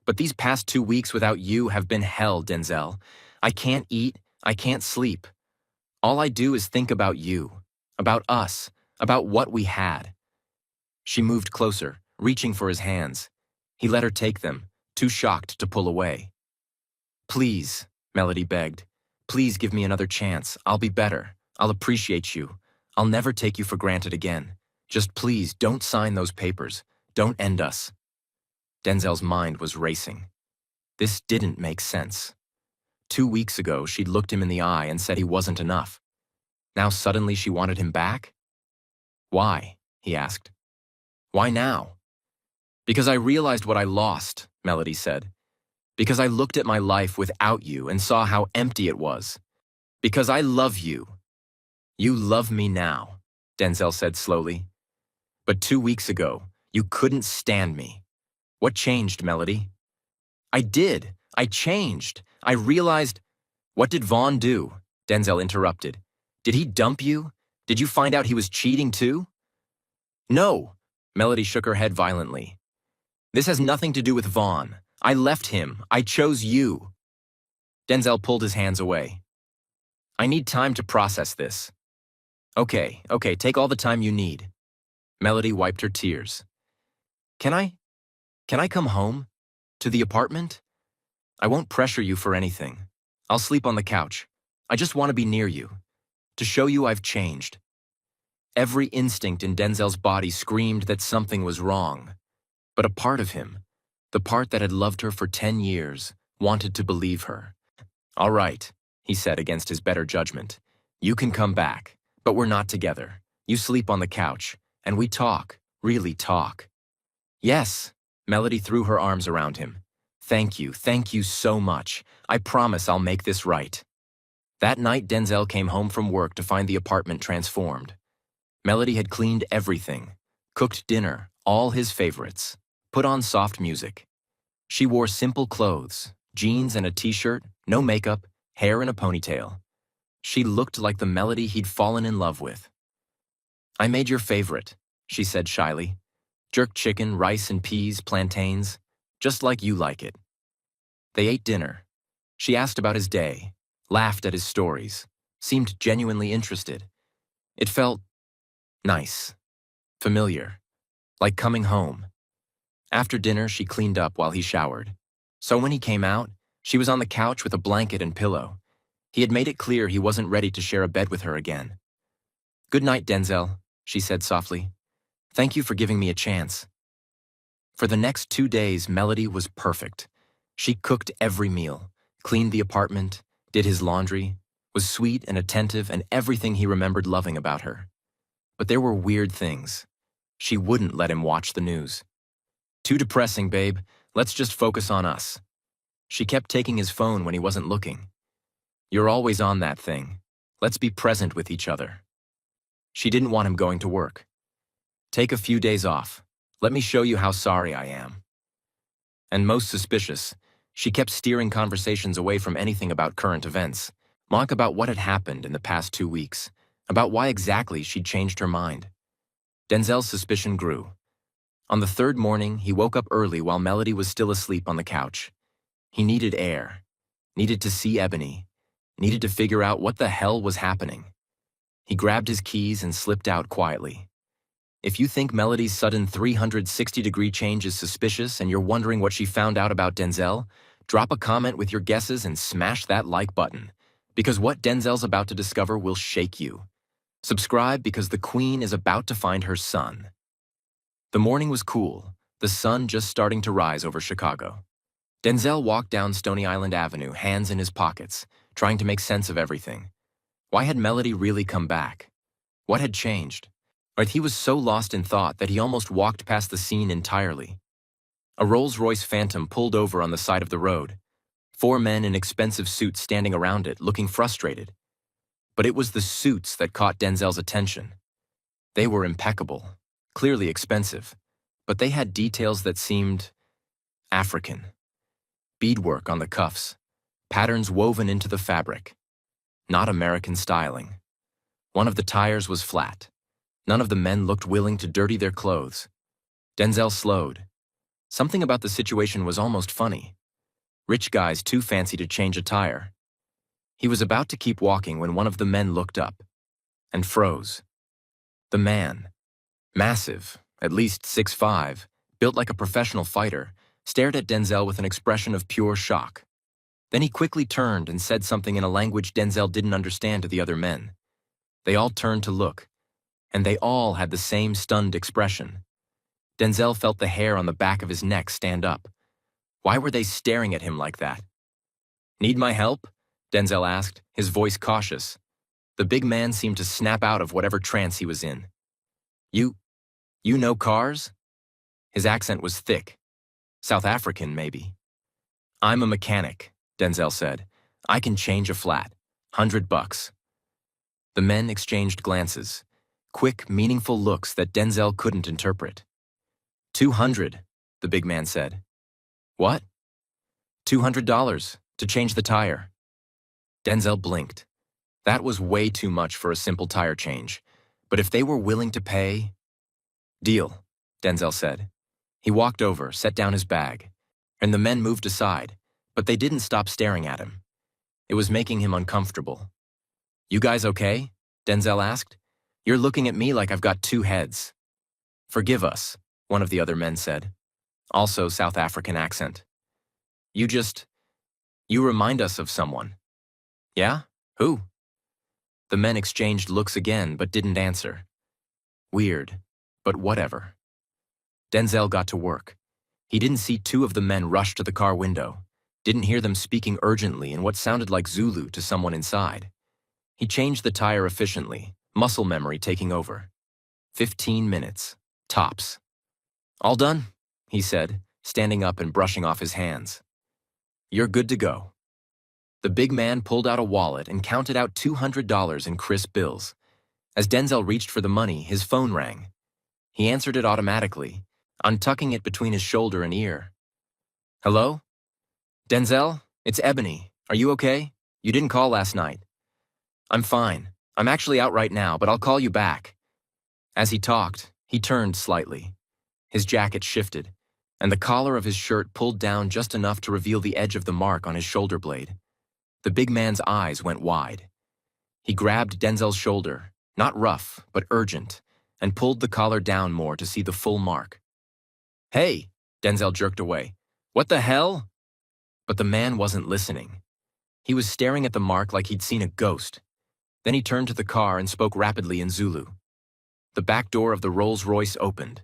But these past 2 weeks without you have been hell, Denzel. I can't eat, I can't sleep. All I do is think about you, about us, about what we had." She moved closer, reaching for his hands. He let her take them, too shocked to pull away. "Please," Melody begged. Please give me another chance. I'll be better. I'll appreciate you. I'll never take you for granted again. Just please don't sign those papers. Don't end us. Denzel's mind was racing. This didn't make sense. 2 weeks ago, she'd looked him in the eye and said he wasn't enough. Now suddenly she wanted him back? Why? He asked. Why now? Because I realized what I lost, Melody said. Because I looked at my life without you and saw how empty it was. Because I love you. You love me now, Denzel said slowly. But 2 weeks ago, you couldn't stand me. What changed, Melody? I did. I changed. I realized… What did Vaughn do? Denzel interrupted. Did he dump you? Did you find out he was cheating too? No, Melody shook her head violently. This has nothing to do with Vaughn. I left him. I chose you. Denzel pulled his hands away. I need time to process this. Okay, take all the time you need. Melody wiped her tears. Can I come home? To the apartment? I won't pressure you for anything. I'll sleep on the couch. I just want to be near you. To show you I've changed. Every instinct in Denzel's body screamed that something was wrong. But a part of him, the part that had loved her for 10 years, wanted to believe her. All right, he said against his better judgment. You can come back, but we're not together. You sleep on the couch, and we talk, really talk. Yes, Melody threw her arms around him. Thank you so much. I promise I'll make this right. That night, Denzel came home from work to find the apartment transformed. Melody had cleaned everything, cooked dinner, all his favorites, put on soft music. She wore simple clothes, jeans and a t-shirt, no makeup, hair in a ponytail. She looked like the Melody he'd fallen in love with. I made your favorite, she said shyly. Jerk chicken, rice and peas, plantains, just like you like it. They ate dinner. She asked about his day, laughed at his stories, seemed genuinely interested. It felt nice, familiar, like coming home. After dinner, she cleaned up while he showered. So when he came out, she was on the couch with a blanket and pillow. He had made it clear he wasn't ready to share a bed with her again. Good night, Denzel, she said softly. Thank you for giving me a chance. For the next 2 days, Melody was perfect. She cooked every meal, cleaned the apartment, did his laundry, was sweet and attentive and everything he remembered loving about her. But there were weird things. She wouldn't let him watch the news. Too depressing, babe. Let's just focus on us. She kept taking his phone when he wasn't looking. You're always on that thing. Let's be present with each other. She didn't want him going to work. Take a few days off. Let me show you how sorry I am. And most suspicious, she kept steering conversations away from anything about current events, mock about what had happened in the past 2 weeks, about why exactly she'd changed her mind. Denzel's suspicion grew. On the third morning, he woke up early while Melody was still asleep on the couch. He needed air, needed to see Ebony, needed to figure out what the hell was happening. He grabbed his keys and slipped out quietly. If you think Melody's sudden 360-degree change is suspicious and you're wondering what she found out about Denzel, drop a comment with your guesses and smash that like button, because what Denzel's about to discover will shake you. Subscribe because the Queen is about to find her son. The morning was cool, the sun just starting to rise over Chicago. Denzel walked down Stony Island Avenue, hands in his pockets, trying to make sense of everything. Why had Melody really come back? What had changed? He was so lost in thought that he almost walked past the scene entirely. A Rolls-Royce Phantom pulled over on the side of the road. 4 men in expensive suits standing around it, looking frustrated. But it was the suits that caught Denzel's attention. They were impeccable, clearly expensive, but they had details that seemed African. Beadwork on the cuffs, patterns woven into the fabric. Not American styling. One of the tires was flat. None of the men looked willing to dirty their clothes. Denzel slowed. Something about the situation was almost funny. Rich guys too fancy to change a tire. He was about to keep walking when one of the men looked up and froze. The man, massive, at least 6'5", built like a professional fighter, stared at Denzel with an expression of pure shock. Then he quickly turned and said something in a language Denzel didn't understand to the other men. They all turned to look, and they all had the same stunned expression. Denzel felt the hair on the back of his neck stand up. Why were they staring at him like that? Need my help? Denzel asked, his voice cautious. The big man seemed to snap out of whatever trance he was in. You know cars? His accent was thick. South African, maybe. I'm a mechanic, Denzel said. I can change a flat. $100. The men exchanged glances, quick, meaningful looks that Denzel couldn't interpret. 200, the big man said. What? $200 to change the tire. Denzel blinked. That was way too much for a simple tire change, but if they were willing to pay... Deal, Denzel said. He walked over, set down his bag, and the men moved aside, but they didn't stop staring at him. It was making him uncomfortable. You guys okay? Denzel asked. You're looking at me like I've got two heads. Forgive us, one of the other men said. Also South African accent. You remind us of someone. Yeah? Who? The men exchanged looks again but didn't answer. Weird, but whatever. Denzel got to work. He didn't see two of the men rush to the car window, didn't hear them speaking urgently in what sounded like Zulu to someone inside. He changed the tire efficiently, muscle memory taking over. 15 minutes, tops. All done, he said, standing up and brushing off his hands. You're good to go. The big man pulled out a wallet and counted out $200 in crisp bills. As Denzel reached for the money, his phone rang. He answered it automatically, untucking it between his shoulder and ear. Hello? Denzel, it's Ebony. Are you okay? You didn't call last night. I'm fine. I'm actually out right now, but I'll call you back. As he talked, he turned slightly. His jacket shifted, and the collar of his shirt pulled down just enough to reveal the edge of the mark on his shoulder blade. The big man's eyes went wide. He grabbed Denzel's shoulder, not rough, but urgent, and pulled the collar down more to see the full mark. Hey, Denzel jerked away. What the hell? But the man wasn't listening. He was staring at the mark like he'd seen a ghost. Then he turned to the car and spoke rapidly in Zulu. The back door of the Rolls-Royce opened,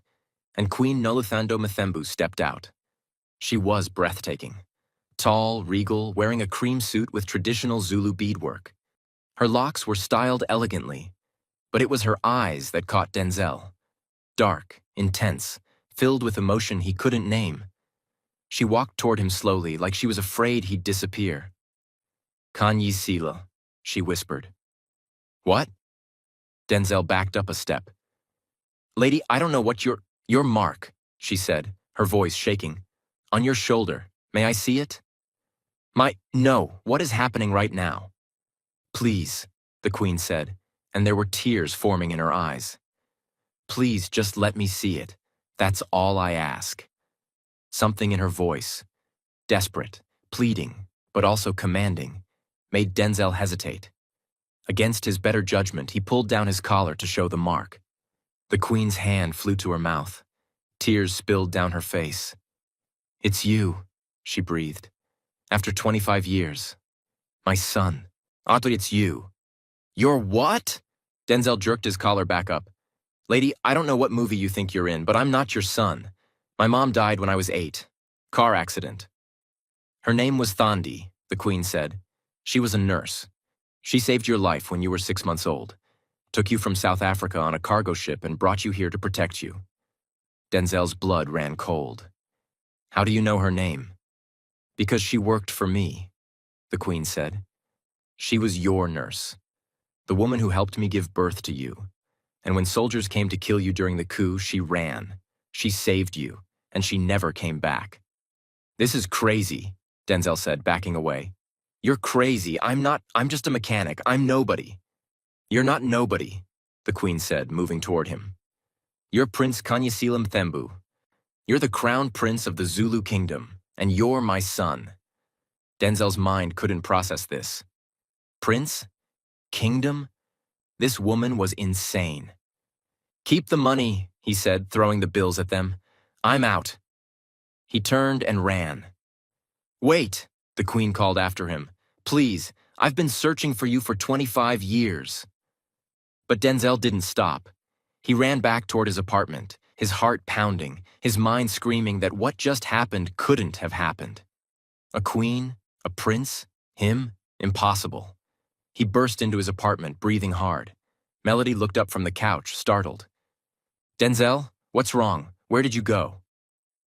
and Queen Noluthando Mthembu stepped out. She was breathtaking. Tall, regal, wearing a cream suit with traditional Zulu beadwork. Her locks were styled elegantly, but it was her eyes that caught Denzel. Dark, intense, filled with emotion he couldn't name. She walked toward him slowly, like she was afraid he'd disappear. Kanye Sila, she whispered. What? Denzel backed up a step. Lady, I don't know what your mark, she said, her voice shaking. On your shoulder. May I see it? No, what is happening right now? Please, the Queen said, and there were tears forming in her eyes. Please just let me see it. That's all I ask. Something in her voice, desperate, pleading, but also commanding, made Denzel hesitate. Against his better judgment, he pulled down his collar to show the mark. The Queen's hand flew to her mouth. Tears spilled down her face. It's you, she breathed. After 25 years. My son. Audrey, it's you. You're what? Denzel jerked his collar back up. Lady, I don't know what movie you think you're in, but I'm not your son. My mom died when I was 8. Car accident. Her name was Thandi, the Queen said. She was a nurse. She saved your life when you were 6 months old, took you from South Africa on a cargo ship and brought you here to protect you. Denzel's blood ran cold. How do you know her name? Because she worked for me, the Queen said. She was your nurse, the woman who helped me give birth to you. And when soldiers came to kill you during the coup, she ran. She saved you, and she never came back. This is crazy, Denzel said, backing away. You're crazy. I'm just a mechanic. I'm nobody. You're not nobody, the Queen said, moving toward him. You're Prince Kanyasila Mthembu. You're the crown prince of the Zulu kingdom, and you're my son. Denzel's mind couldn't process this. Prince? Kingdom? This woman was insane. Keep the money, he said, throwing the bills at them. I'm out. He turned and ran. Wait, The Queen called after him. Please, I've been searching for you for 25 years. But Denzel didn't stop. He ran back toward his apartment, his heart pounding, his mind screaming that what just happened couldn't have happened. A queen? A prince? Him? Impossible. He burst into his apartment, breathing hard. Melody looked up from the couch, startled. Denzel, what's wrong? Where did you go?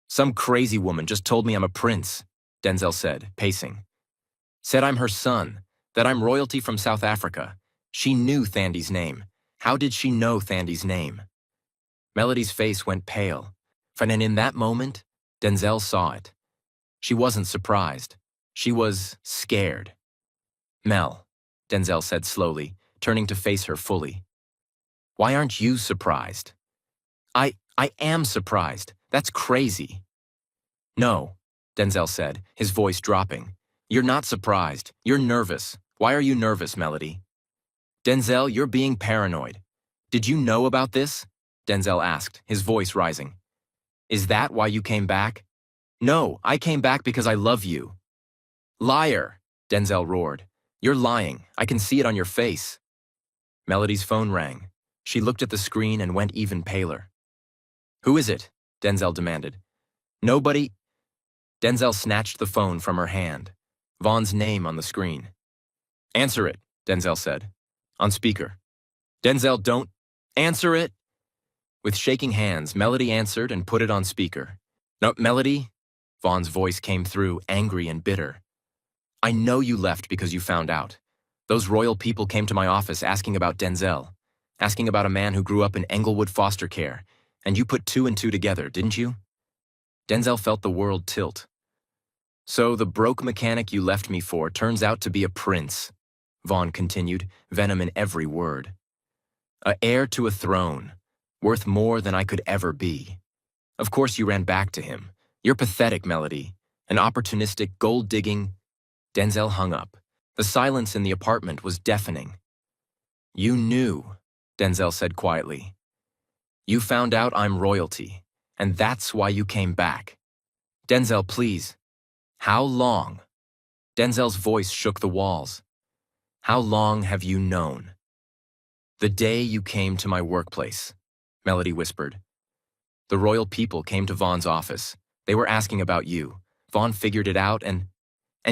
Some crazy woman just told me I'm a prince, Denzel said, pacing. Said I'm her son, that I'm royalty from South Africa. She knew Thandy's name. How did she know Thandy's name? Melody's face went pale, and in that moment, Denzel saw it. She wasn't surprised. She was scared. Mel, Denzel said slowly, turning to face her fully. Why aren't you surprised? I am surprised. That's crazy. No, Denzel said, his voice dropping. You're not surprised. You're nervous. Why are you nervous, Melody? Denzel, you're being paranoid. Did you know about this? Denzel asked, his voice rising. Is that why you came back? No, I came back because I love you. Liar, Denzel roared. You're lying. I can see it on your face. Melody's phone rang. She looked at the screen and went even paler. Who is it? Denzel demanded. Nobody. Denzel snatched the phone from her hand. Vaughn's name on the screen. Answer it, Denzel said. On speaker. Denzel, don't. Answer it. With shaking hands, Melody answered and put it on speaker. No, Melody? Vaughn's voice came through, angry and bitter. I know you left because you found out. Those royal people came to my office asking about Denzel, asking about a man who grew up in Englewood foster care, and you put two and two together, didn't you? Denzel felt the world tilt. So the broke mechanic you left me for turns out to be a prince, Vaughn continued, venom in every word. A heir to a throne, worth more than I could ever be. Of course you ran back to him. You're pathetic, Melody. An opportunistic, gold-digging. Denzel hung up. The silence in the apartment was deafening. You knew, Denzel said quietly. You found out I'm royalty, and that's why you came back. Denzel, please. How long? Denzel's voice shook the walls. How long have you known? The day you came to my workplace, Melody whispered. The royal people came to Vaughn's office. They were asking about you. Vaughn figured it out and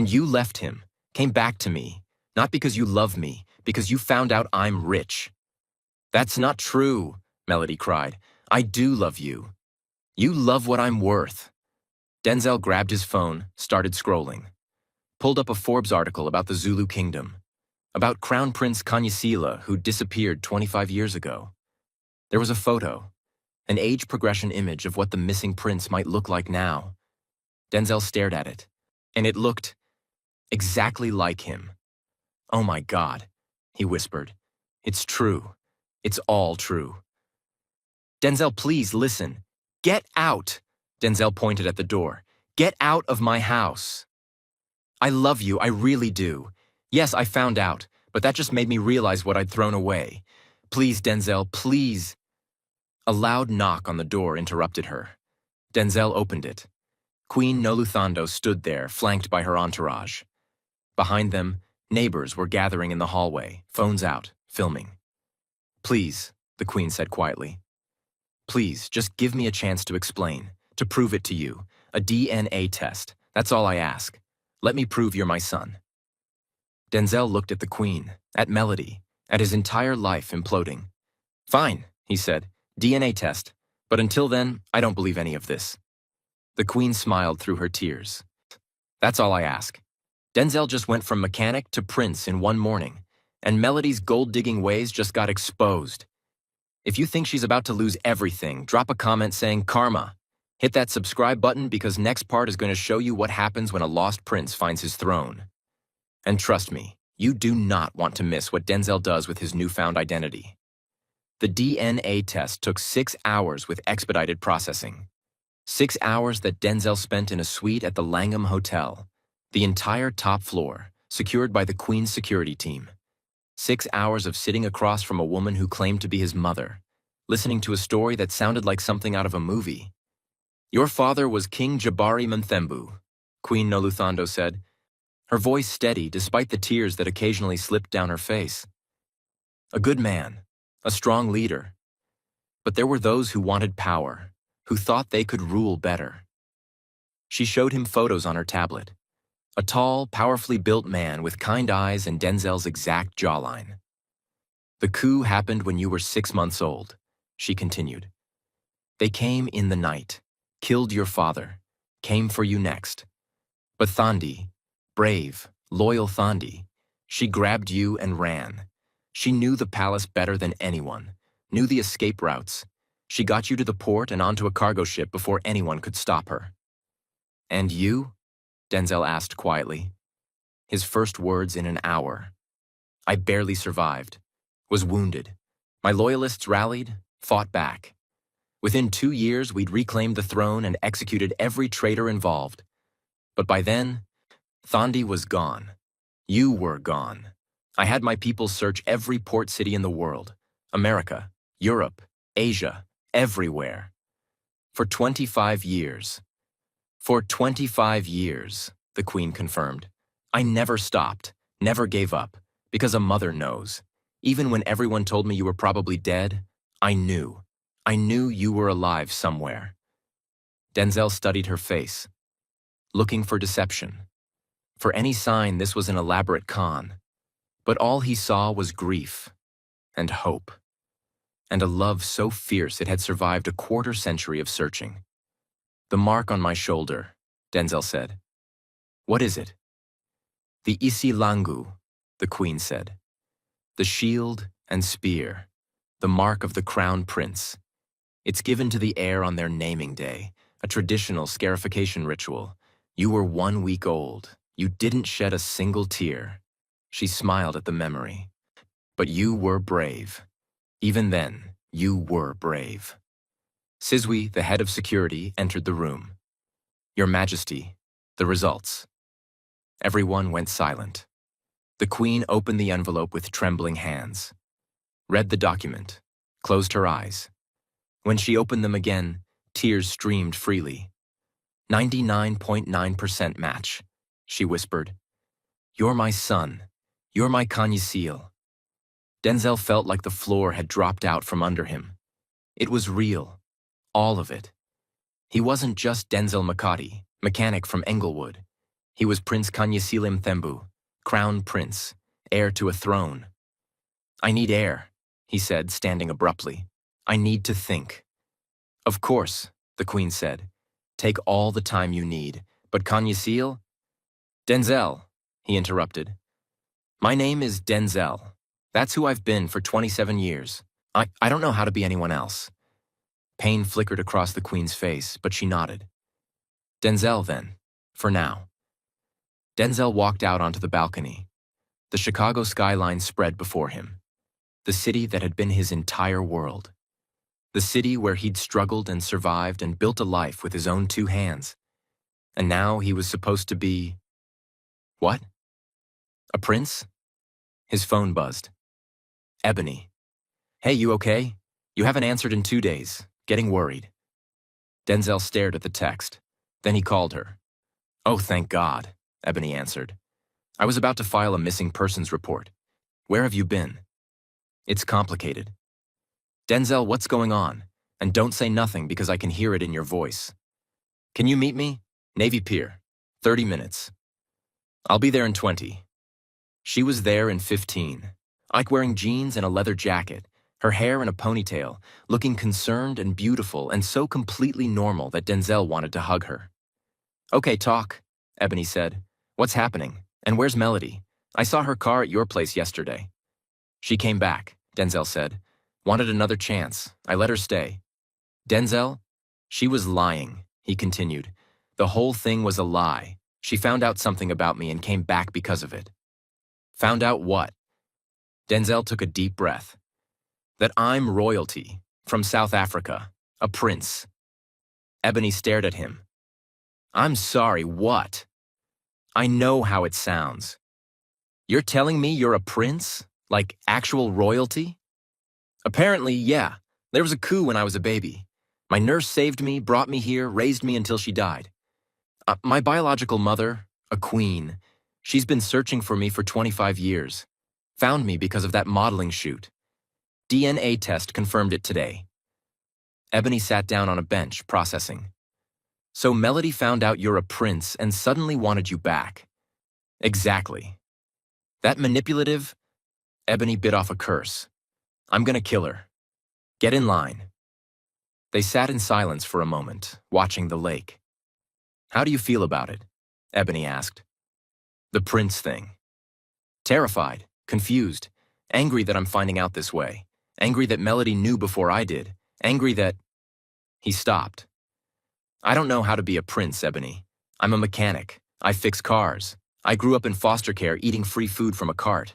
you left him, came back to me, not because you love me, because you found out I'm rich. That's not true, Melody cried. I do love you. You love what I'm worth. Denzel grabbed his phone, started scrolling. Pulled up a Forbes article about the Zulu kingdom, about Crown Prince Kanyisila, who disappeared 25 years ago. There was a photo, an age progression image of what the missing prince might look like now. Denzel stared at it, and it looked exactly like him. Oh my God, he whispered. It's true. It's all true. Denzel, please listen. Get out, Denzel pointed at the door. Get out of my house. I love you, I really do. Yes, I found out, but that just made me realize what I'd thrown away. Please, Denzel, please. A loud knock on the door interrupted her. Denzel opened it. Queen Noluthando stood there, flanked by her entourage. Behind them, neighbors were gathering in the hallway, phones out, filming. Please, the Queen said quietly. Please, just give me a chance to explain, to prove it to you. A DNA test, that's all I ask. Let me prove you're my son. Denzel looked at the Queen, at Melody, at his entire life imploding. Fine, he said, DNA test, but until then, I don't believe any of this. The Queen smiled through her tears. That's all I ask. Denzel just went from mechanic to prince in one morning, and Melody's gold-digging ways just got exposed. If you think she's about to lose everything, drop a comment saying karma. Hit that subscribe button because next part is going to show you what happens when a lost prince finds his throne. And trust me, you do not want to miss what Denzel does with his newfound identity. The DNA test took 6 hours with expedited processing. 6 hours that Denzel spent in a suite at the Langham Hotel, the entire top floor, secured by the Queen's security team. 6 hours of sitting across from a woman who claimed to be his mother, listening to a story that sounded like something out of a movie. Your father was King Jabari Mthembu, Queen Noluthando said. her voice steady despite the tears that occasionally slipped down her face. A good man, a strong leader. But there were those who wanted power, who thought they could rule better. She showed him photos on her tablet. A tall, powerfully built man with kind eyes and Denzel's exact jawline. The coup happened when you were 6 months old, she continued. They came in the night, killed your father, came for you next. But Thandi, brave, loyal Thandi, she grabbed you and ran. She knew the palace better than anyone, knew the escape routes. She got you to the port and onto a cargo ship before anyone could stop her. And you? Denzel asked quietly. His first words in an hour. I barely survived, was wounded. My loyalists rallied, fought back. Within 2 years, we'd reclaimed the throne and executed every traitor involved. But by then, Thandi was gone. You were gone. I had my people search every port city in the world. America, Europe, Asia, everywhere. For 25 years. For 25 years, the Queen confirmed. I never stopped, never gave up, because a mother knows. Even when everyone told me you were probably dead, I knew. I knew you were alive somewhere. Denzel studied her face, looking for deception, for any sign this was an elaborate con. But all he saw was grief and hope, and a love so fierce it had survived a quarter-century of searching. The mark on my shoulder, Denzel said. What is it? The isi langu, the Queen said. The shield and spear, the mark of the crown prince. It's given to the heir on their naming day, a traditional scarification ritual. You were 1 week old. You didn't shed a single tear. She smiled at the memory. But you were brave. Even then, you were brave. Sizwe, the head of security, entered the room. Your Majesty, the results. Everyone went silent. The Queen opened the envelope with trembling hands, read the document, closed her eyes. When she opened them again, tears streamed freely. 99.9% match, she whispered. You're my son. You're my Kanysil. Denzel felt like the floor had dropped out from under him. It was real. All of it. He wasn't just Denzel Makati, mechanic from Englewood. He was Prince Kanyisilim Thembu, crown prince, heir to a throne. I need air, he said, standing abruptly. I need to think. Of course, the Queen said. Take all the time you need, but Kanyisil? Denzel, he interrupted. My name is Denzel. That's who I've been for 27 years. I don't know how to be anyone else. Pain flickered across the Queen's face, but she nodded. Denzel, then, for now. Denzel walked out onto the balcony. The Chicago skyline spread before him. The city that had been his entire world. The city where he'd struggled and survived and built a life with his own 2 hands. And now he was supposed to be... What? A prince? His phone buzzed. Ebony. Hey, you okay? You haven't answered in 2 days. Getting worried. Denzel stared at the text. Then he called her. Oh, thank God, Ebony answered. I was about to file a missing persons report. Where have you been? It's complicated. Denzel, what's going on? And don't say nothing because I can hear it in your voice. Can you meet me? Navy Pier. 30 minutes. I'll be there in 20. She was there in 15. Ike wearing jeans and a leather jacket, her hair in a ponytail, looking concerned and beautiful and so completely normal that Denzel wanted to hug her. Okay, talk, Ebony said. What's happening? And where's Melody? I saw her car at your place yesterday. She came back, Denzel said. Wanted another chance. I let her stay. Denzel? She was lying, he continued. The whole thing was a lie. She found out something about me and came back because of it. Found out what? Denzel took a deep breath. That I'm royalty, from South Africa, a prince. Ebony stared at him. I'm sorry, what? I know how it sounds. You're telling me you're a prince? Like actual royalty? Apparently, yeah. There was a coup when I was a baby. My nurse saved me, brought me here, raised me until she died. My biological mother, a queen, She's been searching for me for 25 years. Found me because of that modeling shoot. DNA test confirmed it today. Ebony sat down on a bench, processing. So Melody found out you're a prince and suddenly wanted you back. Exactly. That manipulative? Ebony bit off a curse. I'm gonna kill her. Get in line. They sat in silence for a moment, watching the lake. How do you feel about it? Ebony asked. The prince thing. Terrified, confused, angry that I'm finding out this way, angry that Melody knew before I did, angry that… He stopped. I don't know how to be a prince, Ebony. I'm a mechanic. I fix cars. I grew up in foster care eating free food from a cart.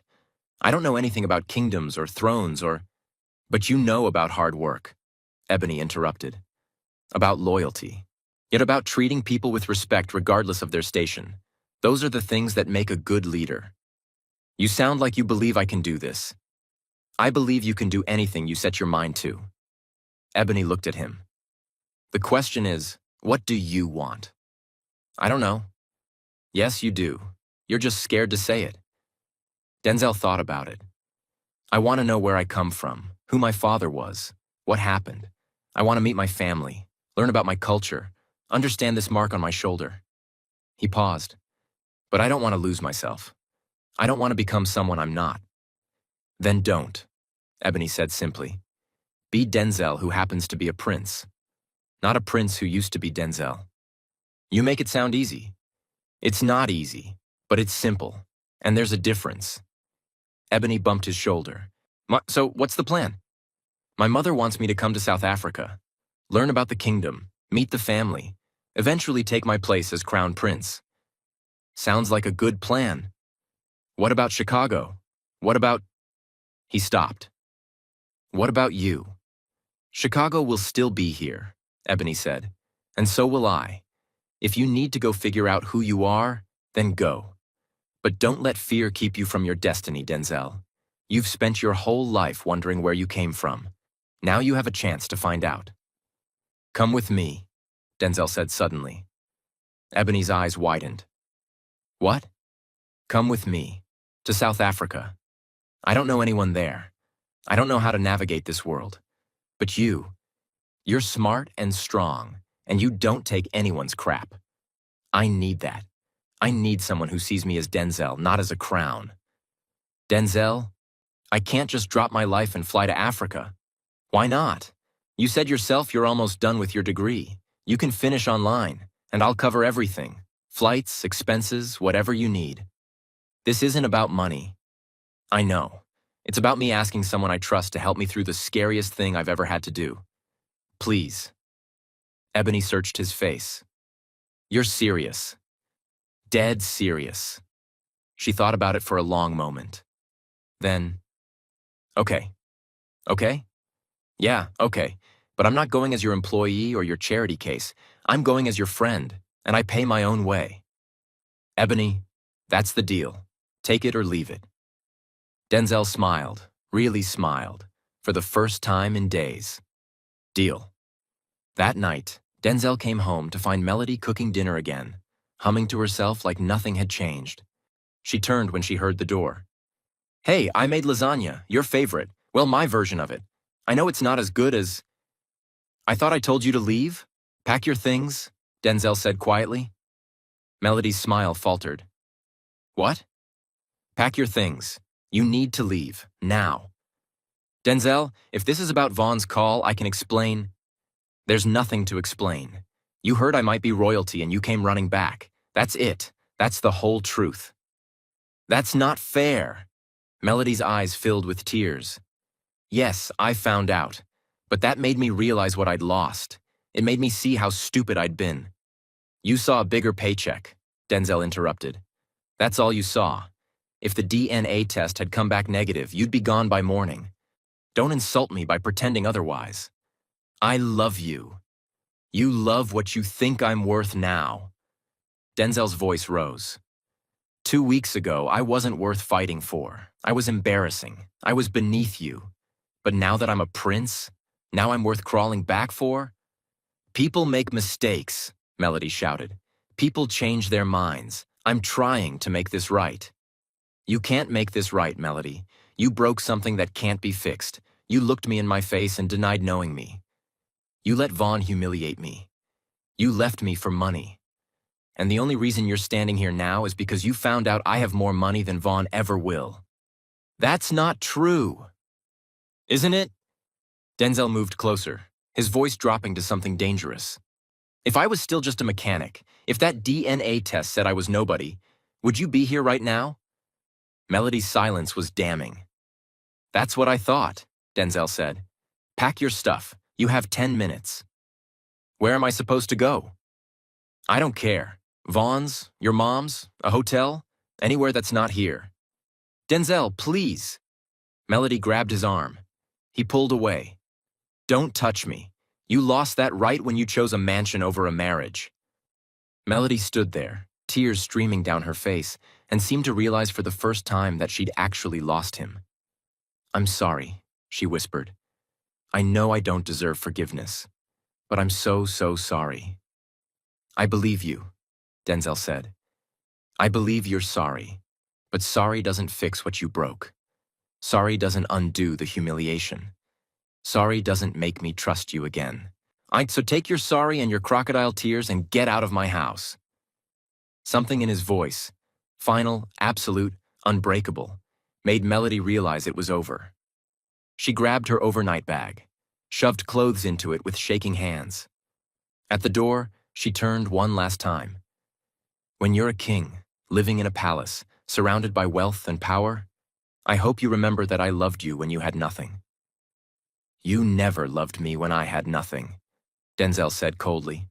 I don't know anything about kingdoms or thrones or… But you know about hard work, Ebony interrupted. About loyalty. Yet about treating people with respect regardless of their station. Those are the things that make a good leader. You sound like you believe I can do this. I believe you can do anything you set your mind to. Ebony looked at him. The question is, what do you want? I don't know. Yes, you do. You're just scared to say it. Denzel thought about it. I want to know where I come from, who my father was, what happened. I want to meet my family, learn about my culture, understand this mark on my shoulder. He paused. But I don't want to lose myself. I don't want to become someone I'm not. Then don't, Ebony said simply. Be Denzel who happens to be a prince. Not a prince who used to be Denzel. You make it sound easy. It's not easy, but it's simple. And there's a difference. Ebony bumped his shoulder. So what's the plan? My mother wants me to come to South Africa, learn about the kingdom, meet the family, eventually take my place as crown prince. Sounds like a good plan. What about Chicago? What about… He stopped. What about you? Chicago will still be here, Ebony said, and so will I. If you need to go figure out who you are, then go. But don't let fear keep you from your destiny, Denzel. You've spent your whole life wondering where you came from. Now you have a chance to find out. Come with me, Denzel said suddenly. Ebony's eyes widened. What? Come with me, to South Africa. I don't know anyone there. I don't know how to navigate this world. But you're smart and strong, and you don't take anyone's crap. I need that. I need someone who sees me as Denzel, not as a crown. Denzel, I can't just drop my life and fly to Africa. Why not? You said yourself you're almost done with your degree. You can finish online, and I'll cover everything. Flights, expenses, whatever you need. This isn't about money. I know. It's about me asking someone I trust to help me through the scariest thing I've ever had to do. Please. Ebony searched his face. You're serious. Dead serious. She thought about it for a long moment. Then, okay. Okay? Yeah, okay. But I'm not going as your employee or your charity case. I'm going as your friend, and I pay my own way. Ebony, that's the deal. Take it or leave it. Denzel smiled, really smiled, for the first time in days. Deal. That night, Denzel came home to find Melody cooking dinner again, humming to herself like nothing had changed. She turned when she heard the door. Hey, I made lasagna, your favorite. Well, my version of it. I know it's not as good as… I thought I told you to leave? Pack your things, Denzel said quietly. Melody's smile faltered. What? Pack your things. You need to leave, now. Denzel, if this is about Vaughn's call, I can explain. There's nothing to explain. You heard I might be royalty and you came running back. That's it. That's the whole truth. That's not fair. Melody's eyes filled with tears. Yes, I found out. But that made me realize what I'd lost. It made me see how stupid I'd been. You saw a bigger paycheck, Denzel interrupted. That's all you saw. If the DNA test had come back negative, you'd be gone by morning. Don't insult me by pretending otherwise. I love you. You love what you think I'm worth now. Denzel's voice rose. 2 weeks ago, I wasn't worth fighting for. I was embarrassing. I was beneath you. But now that I'm a prince, now I'm worth crawling back for? People make mistakes, Melody shouted. People change their minds. I'm trying to make this right. You can't make this right, Melody. You broke something that can't be fixed. You looked me in my face and denied knowing me. You let Vaughn humiliate me. You left me for money. And the only reason you're standing here now is because you found out I have more money than Vaughn ever will. That's not true. Isn't it? Denzel moved closer, his voice dropping to something dangerous. If I was still just a mechanic, if that DNA test said I was nobody, would you be here right now? Melody's silence was damning. That's what I thought, Denzel said. Pack your stuff. You have 10 minutes. Where am I supposed to go? I don't care. Vaughn's, your mom's, a hotel, anywhere that's not here. Denzel, please. Melody grabbed his arm. He pulled away. Don't touch me. You lost that right when you chose a mansion over a marriage. Melody stood there, tears streaming down her face, and seemed to realize for the first time that she'd actually lost him. I'm sorry, she whispered. I know I don't deserve forgiveness, but I'm so sorry. I believe you, Denzel said. I believe you're sorry, but sorry doesn't fix what you broke. Sorry doesn't undo the humiliation. Sorry doesn't make me trust you again. So take your sorry and your crocodile tears and get out of my house. Something in his voice, final, absolute, unbreakable, made Melody realize it was over. She grabbed her overnight bag, shoved clothes into it with shaking hands. At the door, she turned one last time. When you're a king, living in a palace, surrounded by wealth and power, I hope you remember that I loved you when you had nothing. You never loved me when I had nothing, Denzel said coldly.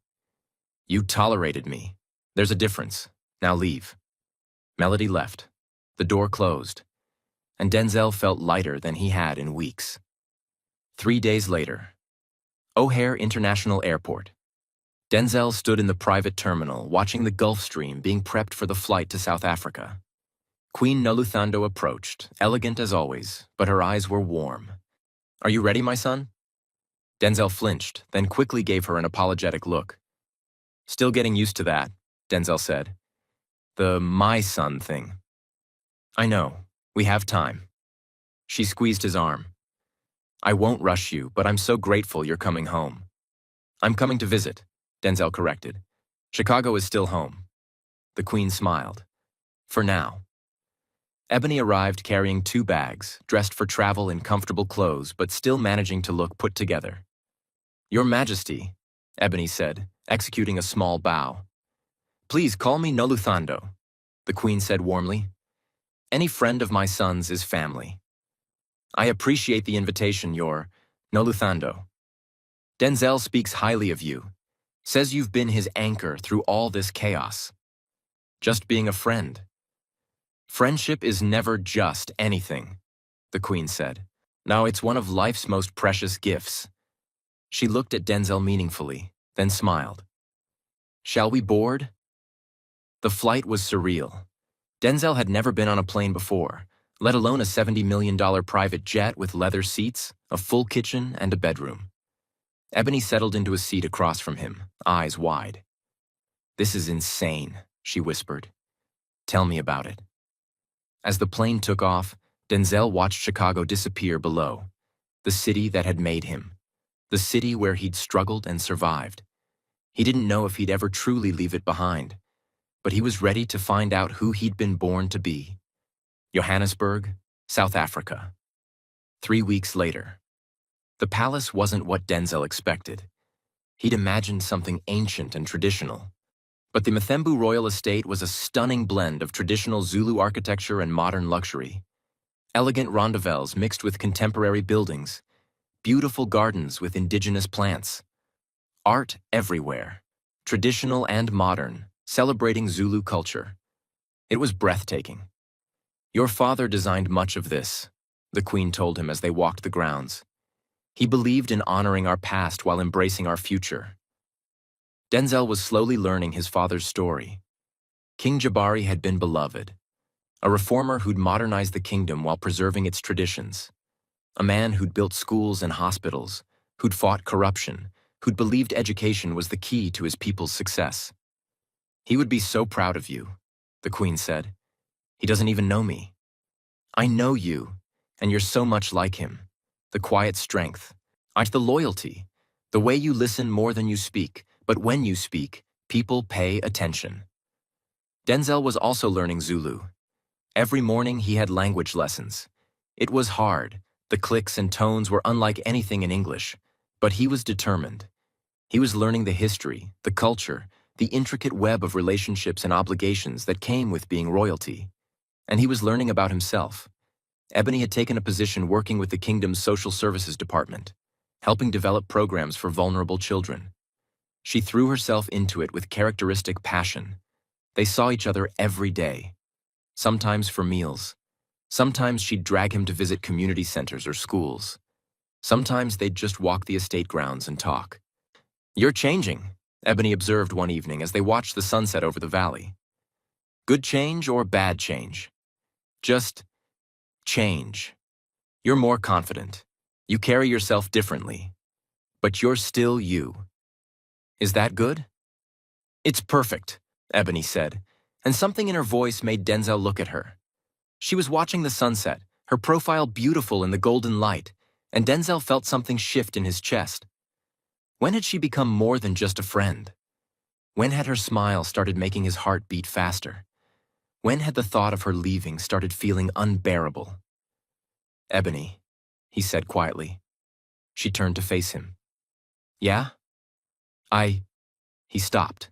You tolerated me. There's a difference. Now leave. Melody left. The door closed, and Denzel felt lighter than he had in weeks. 3 days later, O'Hare International Airport. Denzel stood in the private terminal, watching the Gulf Stream being prepped for the flight to South Africa. Queen Noluthando approached, elegant as always, but her eyes were warm. Are you ready, my son? Denzel flinched, then quickly gave her an apologetic look. Still getting used to that, Denzel said. The my son thing. I know. We have time. She squeezed his arm. I won't rush you, but I'm so grateful you're coming home. I'm coming to visit, Denzel corrected. Chicago is still home. The Queen smiled. For now. Ebony arrived carrying 2 bags, dressed for travel in comfortable clothes, but still managing to look put together. Your Majesty, Ebony said, executing a small bow. Please call me Noluthando, the Queen said warmly. Any friend of my son's is family. I appreciate the invitation, Your Noluthando. Denzel speaks highly of you, says you've been his anchor through all this chaos. Just being a friend. Friendship is never just anything, the Queen said. Now it's one of life's most precious gifts. She looked at Denzel meaningfully, then smiled. Shall we board? The flight was surreal. Denzel had never been on a plane before, let alone a $70 million private jet with leather seats, a full kitchen, and a bedroom. Ebony settled into a seat across from him, eyes wide. This is insane, she whispered. Tell me about it. As the plane took off, Denzel watched Chicago disappear below, the city that had made him, the city where he'd struggled and survived. He didn't know if he'd ever truly leave it behind, but he was ready to find out who he'd been born to be. Johannesburg, South Africa. 3 weeks later. The palace wasn't what Denzel expected. He'd imagined something ancient and traditional. But the Mthembu royal estate was a stunning blend of traditional Zulu architecture and modern luxury. Elegant rondavels mixed with contemporary buildings, beautiful gardens with indigenous plants. Art everywhere, traditional and modern, celebrating Zulu culture. It was breathtaking. Your father designed much of this, the Queen told him as they walked the grounds. He believed in honoring our past while embracing our future. Denzel was slowly learning his father's story. King Jabari had been beloved, a reformer who'd modernized the kingdom while preserving its traditions, a man who'd built schools and hospitals, who'd fought corruption, who'd believed education was the key to his people's success. He would be so proud of you, the queen said. He doesn't even know me. I know you, and you're so much like him. The quiet strength, the loyalty, the way you listen more than you speak, but when you speak, people pay attention. Denzel was also learning Zulu. Every morning he had language lessons. It was hard. The clicks and tones were unlike anything in English, but he was determined. He was learning the history, the culture, the intricate web of relationships and obligations that came with being royalty. And he was learning about himself. Ebony had taken a position working with the kingdom's social services department, helping develop programs for vulnerable children. She threw herself into it with characteristic passion. They saw each other every day, sometimes for meals. Sometimes she'd drag him to visit community centers or schools. Sometimes they'd just walk the estate grounds and talk. "You're changing," Ebony observed one evening as they watched the sunset over the valley. "Good change or bad change?" "Just change. You're more confident. You carry yourself differently. But you're still you. Is that good?" "It's perfect," Ebony said, and something in her voice made Denzel look at her. She was watching the sunset, her profile beautiful in the golden light, and Denzel felt something shift in his chest. When had she become more than just a friend? When had her smile started making his heart beat faster? When had the thought of her leaving started feeling unbearable? "Ebony," he said quietly. She turned to face him. "Yeah? He stopped.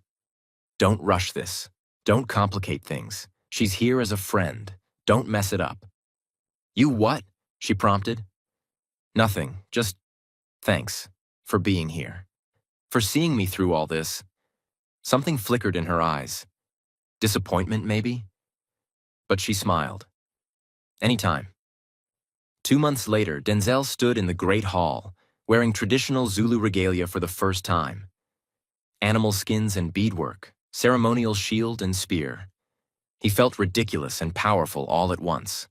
"Don't rush this. Don't complicate things. She's here as a friend. Don't mess it up." "You what?" she prompted. "Nothing, just thanks for being here. For seeing me through all this." Something flickered in her eyes. Disappointment, maybe? But she smiled. "Anytime." 2 months later, Denzel stood in the Great Hall, wearing traditional Zulu regalia for the first time. Animal skins and beadwork, ceremonial shield and spear. He felt ridiculous and powerful all at once.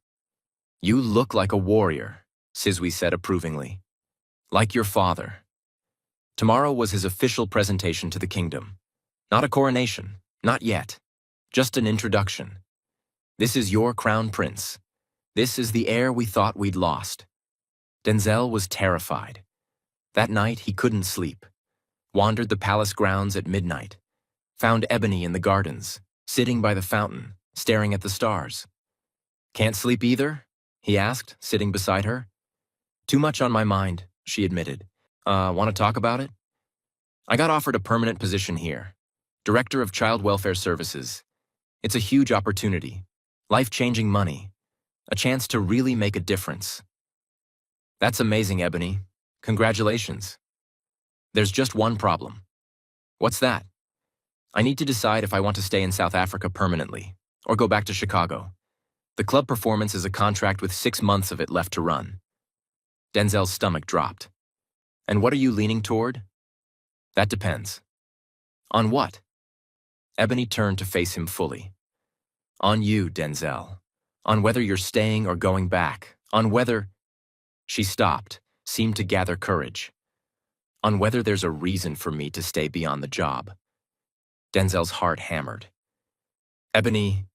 "You look like a warrior," Sizwe said approvingly. "Like your father." Tomorrow was his official presentation to the kingdom. Not a coronation, not yet. Just an introduction. "This is your crown prince. This is the heir we thought we'd lost." Denzel was terrified. That night he couldn't sleep. Wandered the palace grounds at midnight. Found Ebony in the gardens, sitting by the fountain, staring at the stars. "Can't sleep either?" he asked, sitting beside her. "Too much on my mind," she admitted. Want to talk about it?" "I got offered a permanent position here. Director of Child Welfare Services. It's a huge opportunity. Life-changing money. A chance to really make a difference." "That's amazing, Ebony. Congratulations." "There's just one problem." "What's that?" "I need to decide if I want to stay in South Africa permanently, or go back to Chicago. The club performance is a contract with 6 months of it left to run." Denzel's stomach dropped. "And what are you leaning toward?" "That depends." "On what?" Ebony turned to face him fully. "On you, Denzel. On whether you're staying or going back. On whether—" She stopped, seemed to gather courage. "On whether there's a reason for me to stay beyond the job." Denzel's heart hammered. "Ebony,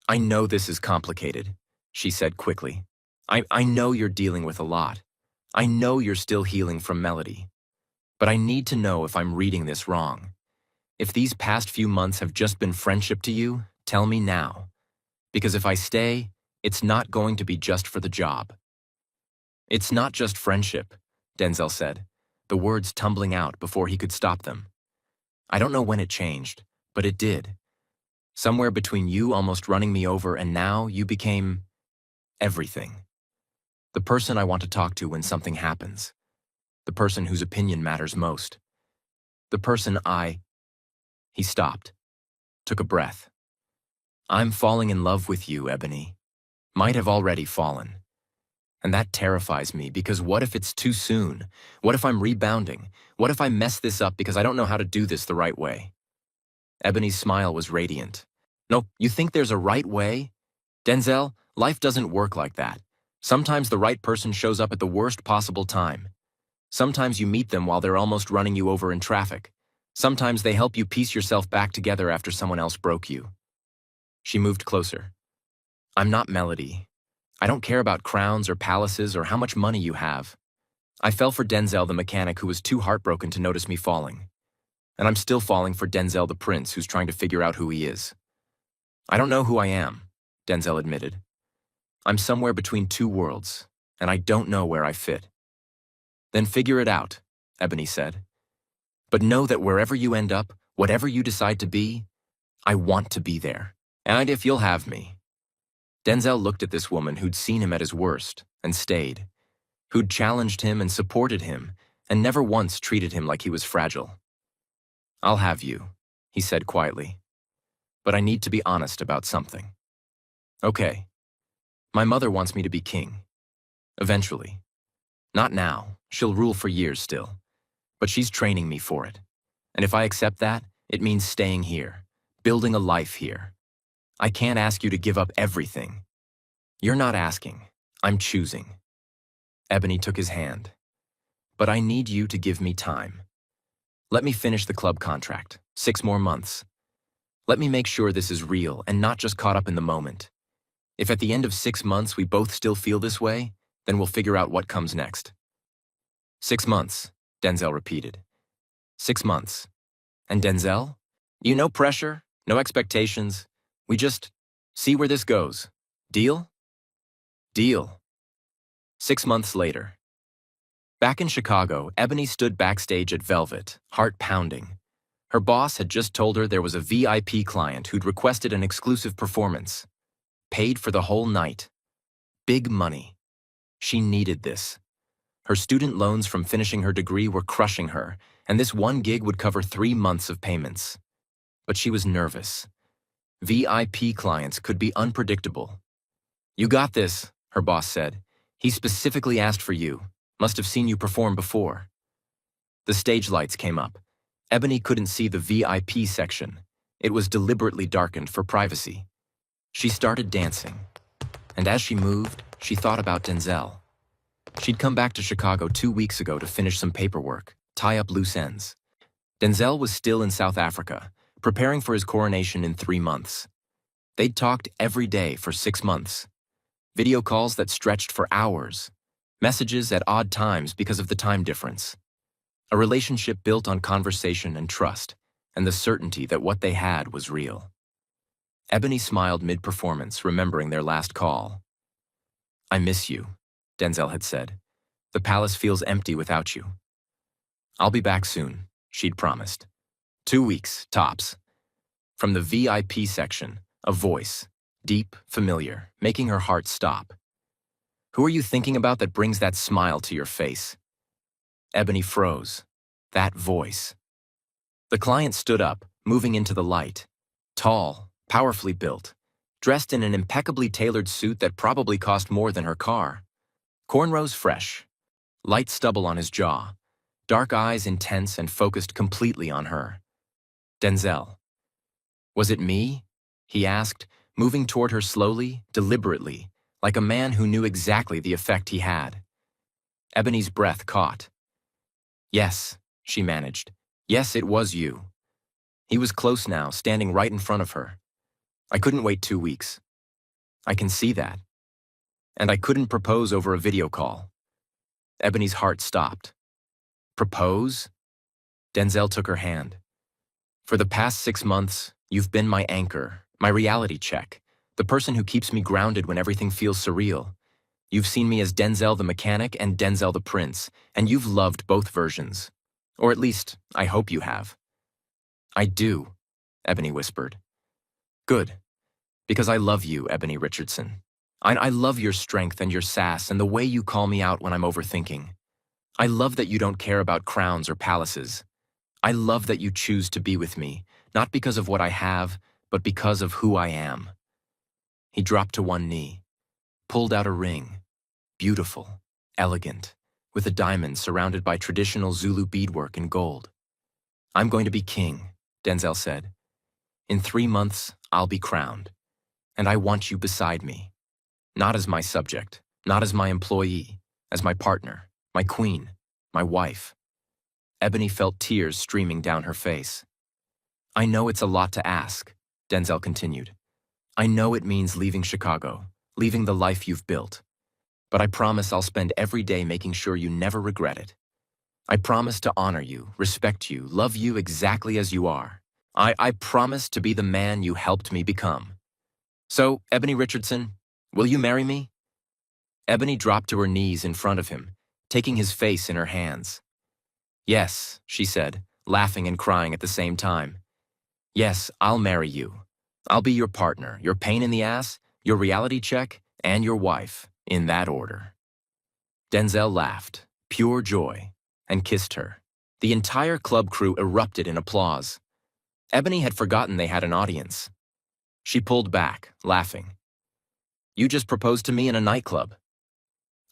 I know this is complicated," she said quickly. I know you're dealing with a lot. I know you're still healing from Melody. But I need to know if I'm reading this wrong. If these past few months have just been friendship to you, tell me now. Because if I stay, it's not going to be just for the job." "It's not just friendship," Denzel said, the words tumbling out before he could stop them. "I don't know when it changed, but it did. Somewhere between you almost running me over and now you became everything. The person I want to talk to when something happens. The person whose opinion matters most. The person He stopped, took a breath. "I'm falling in love with you, Ebony. Might have already fallen. And that terrifies me because what if it's too soon? What if I'm rebounding? What if I mess this up because I don't know how to do this the right way?" Ebony's smile was radiant. "No, you think there's a right way? Denzel, life doesn't work like that. Sometimes the right person shows up at the worst possible time. Sometimes you meet them while they're almost running you over in traffic. Sometimes they help you piece yourself back together after someone else broke you." She moved closer. I'm not Melody. I don't care about crowns or palaces or how much money you have. I fell for Denzel the mechanic who was too heartbroken to notice me falling. And I'm still falling for Denzel the prince who's trying to figure out who he is. I don't know who I am, Denzel admitted. I'm somewhere between two worlds, and I don't know where I fit. Then figure it out, Ebony said. But know that wherever you end up, whatever you decide to be, I want to be there. And if you'll have me. Denzel looked at this woman who'd seen him at his worst and stayed, who'd challenged him and supported him and never once treated him like he was fragile. I'll have you, he said quietly. But I need to be honest about something. Okay. My mother wants me to be king. Eventually. Not now. She'll rule for years still. But she's training me for it. And if I accept that, it means staying here, building a life here. I can't ask you to give up everything. You're not asking. I'm choosing. Ebony took his hand. But I need you to give me time. Let me finish the club contract. 6 more months. Let me make sure this is real and not just caught up in the moment. If at the end of 6 months we both still feel this way, then we'll figure out what comes next. 6 months, Denzel repeated. 6 months. And Denzel? No pressure, no expectations. We just see where this goes. Deal? Deal. 6 months later. Back in Chicago, Ebony stood backstage at Velvet, heart pounding. Her boss had just told her there was a VIP client who'd requested an exclusive performance. Paid for the whole night. Big money. She needed this. Her student loans from finishing her degree were crushing her, and this one gig would cover 3 months of payments. But she was nervous. VIP clients could be unpredictable. You got this, her boss said. He specifically asked for you. Must have seen you perform before. The stage lights came up. Ebony couldn't see the VIP section. It was deliberately darkened for privacy. She started dancing. And as she moved, she thought about Denzel. She'd come back to Chicago 2 weeks ago to finish some paperwork, tie up loose ends. Denzel was still in South Africa, preparing for his coronation in 3 months. They'd talked every day for 6 months. Video calls that stretched for hours. Messages at odd times because of the time difference. A relationship built on conversation and trust, and the certainty that what they had was real. Ebony smiled mid-performance, remembering their last call. I miss you, Denzel had said. The palace feels empty without you. I'll be back soon, she'd promised. 2 weeks, tops. From the VIP section, a voice, deep, familiar, making her heart stop. Who are you thinking about that brings that smile to your face? Ebony froze. That voice. The client stood up, moving into the light. Tall, powerfully built, dressed in an impeccably tailored suit that probably cost more than her car. Cornrows fresh, light stubble on his jaw, dark eyes intense and focused completely on her. Denzel. Was it me? He asked, moving toward her slowly, deliberately, like a man who knew exactly the effect he had. Ebony's breath caught. Yes, she managed. Yes, it was you. He was close now, standing right in front of her. I couldn't wait 2 weeks. I can see that. And I couldn't propose over a video call. Ebony's heart stopped. Propose? Denzel took her hand. For the past 6 months, you've been my anchor, my reality check, the person who keeps me grounded when everything feels surreal. You've seen me as Denzel the mechanic and Denzel the prince, and you've loved both versions. Or at least, I hope you have. I do, Ebony whispered. Good. Because I love you, Ebony Richardson. I love your strength and your sass and the way you call me out when I'm overthinking. I love that you don't care about crowns or palaces. I love that you choose to be with me, not because of what I have, but because of who I am. He dropped to one knee, pulled out a ring, beautiful, elegant, with a diamond surrounded by traditional Zulu beadwork in gold. I'm going to be king, Denzel said. In 3 months, I'll be crowned. And I want you beside me. Not as my subject, not as my employee, as my partner, my queen, my wife. Ebony felt tears streaming down her face. I know it's a lot to ask, Denzel continued. I know it means leaving Chicago, leaving the life you've built. But I promise I'll spend every day making sure you never regret it. I promise to honor you, respect you, love you exactly as you are. I promise to be the man you helped me become. So, Ebony Richardson, will you marry me? Ebony dropped to her knees in front of him, taking his face in her hands. Yes, she said, laughing and crying at the same time. Yes, I'll marry you. I'll be your partner, your pain in the ass, your reality check, and your wife, in that order. Denzel laughed, pure joy, and kissed her. The entire club crew erupted in applause. Ebony had forgotten they had an audience. She pulled back, laughing. You just proposed to me in a nightclub.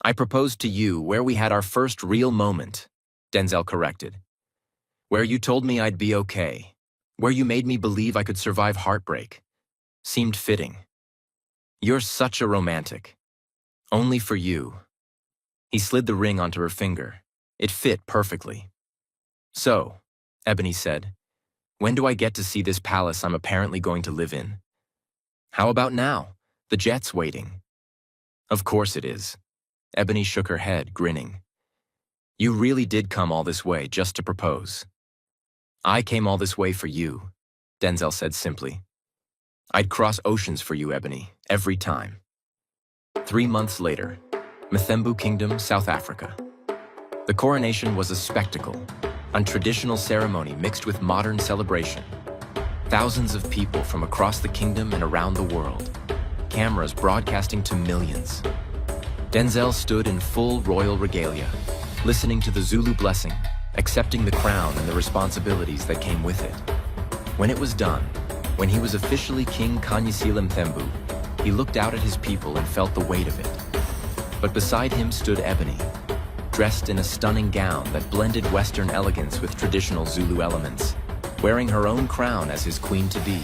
I proposed to you where we had our first real moment, Denzel corrected. Where you told me I'd be okay. Where you made me believe I could survive heartbreak. Seemed fitting. You're such a romantic. Only for you. He slid the ring onto her finger. It fit perfectly. So, Ebony said, when do I get to see this palace I'm apparently going to live in? How about now? The jet's waiting. Of course it is. Ebony shook her head, grinning. You really did come all this way just to propose. I came all this way for you, Denzel said simply. I'd cross oceans for you, Ebony, every time. 3 months later, Mthembu Kingdom, South Africa. The coronation was a spectacle, a traditional ceremony mixed with modern celebration. Thousands of people from across the kingdom and around the world, cameras broadcasting to millions. Denzel stood in full royal regalia, listening to the Zulu blessing, accepting the crown and the responsibilities that came with it. When it was done, when he was officially King Kanyisila Mthembu, he looked out at his people and felt the weight of it. But beside him stood Ebony, dressed in a stunning gown that blended Western elegance with traditional Zulu elements, wearing her own crown as his queen-to-be.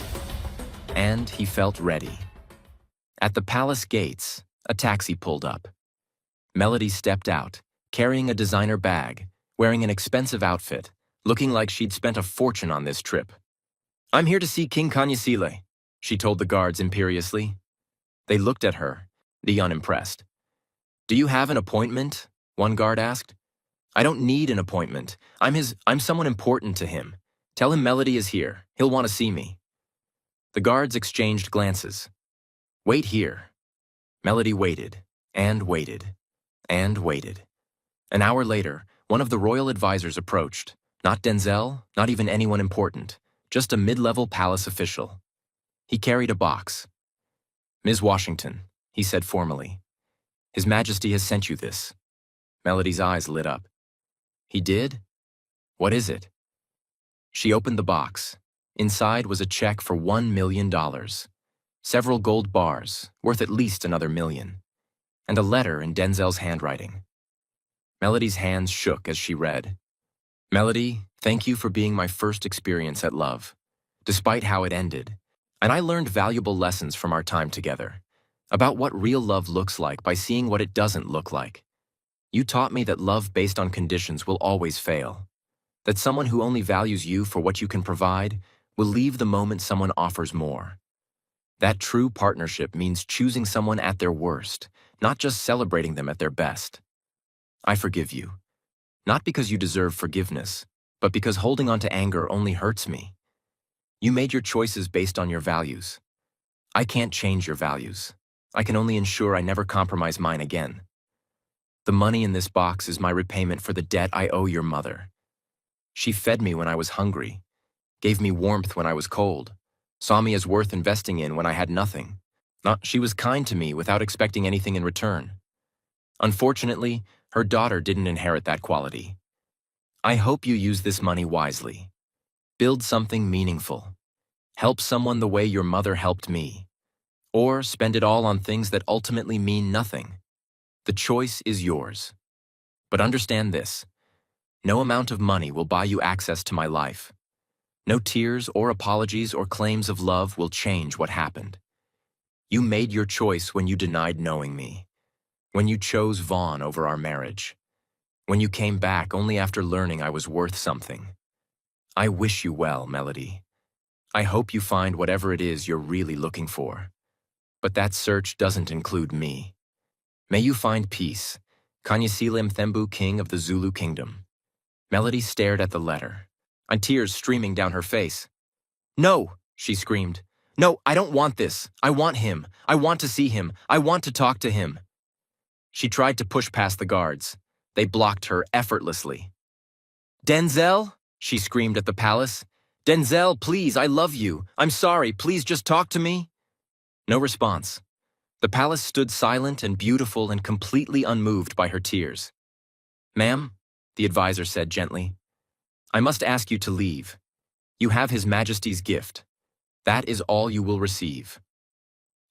And he felt ready. At the palace gates, a taxi pulled up. Melody stepped out, carrying a designer bag, wearing an expensive outfit, looking like she'd spent a fortune on this trip. I'm here to see King Kanyisile, she told the guards imperiously. They looked at her, the unimpressed. Do you have an appointment? One guard asked. I don't need an appointment. I'm someone important to him. Tell him Melody is here. He'll want to see me. The guards exchanged glances. Wait here. Melody waited, and waited, and waited. An hour later, one of the royal advisors approached. Not Denzel, not even anyone important, just a mid-level palace official. He carried a box. Ms. Washington, he said formally. His Majesty has sent you this. Melody's eyes lit up. He did? What is it? She opened the box. Inside was a check for $1 million. Several gold bars, worth at least another $1 million. And a letter in Denzel's handwriting. Melody's hands shook as she read. Melody, thank you for being my first experience at love, despite how it ended. And I learned valuable lessons from our time together, about what real love looks like by seeing what it doesn't look like. You taught me that love based on conditions will always fail, that someone who only values you for what you can provide will leave the moment someone offers more. That true partnership means choosing someone at their worst, not just celebrating them at their best. I forgive you, not because you deserve forgiveness, but because holding on to anger only hurts me. You made your choices based on your values. I can't change your values. I can only ensure I never compromise mine again. The money in this box is my repayment for the debt I owe your mother. She fed me when I was hungry, gave me warmth when I was cold, saw me as worth investing in when I had nothing. She was kind to me without expecting anything in return. Unfortunately, her daughter didn't inherit that quality. I hope you use this money wisely. Build something meaningful. Help someone the way your mother helped me. Or spend it all on things that ultimately mean nothing. The choice is yours. But understand this. No amount of money will buy you access to my life. No tears or apologies or claims of love will change what happened. You made your choice when you denied knowing me. When you chose Vaughn over our marriage. When you came back only after learning I was worth something. I wish you well, Melody. I hope you find whatever it is you're really looking for. but that search doesn't include me. May you find peace, Kanyasile Mthembu, king of the Zulu kingdom. Melody stared at the letter, and tears streaming down her face. No, she screamed. No, I don't want this. I want him. I want to see him. I want to talk to him. She tried to push past the guards. They blocked her effortlessly. Denzel, she screamed at the palace. Denzel, please, I love you. I'm sorry, please just talk to me. No response. The palace stood silent and beautiful and completely unmoved by her tears. Ma'am, the advisor said gently, I must ask you to leave. You have His Majesty's gift. That is all you will receive.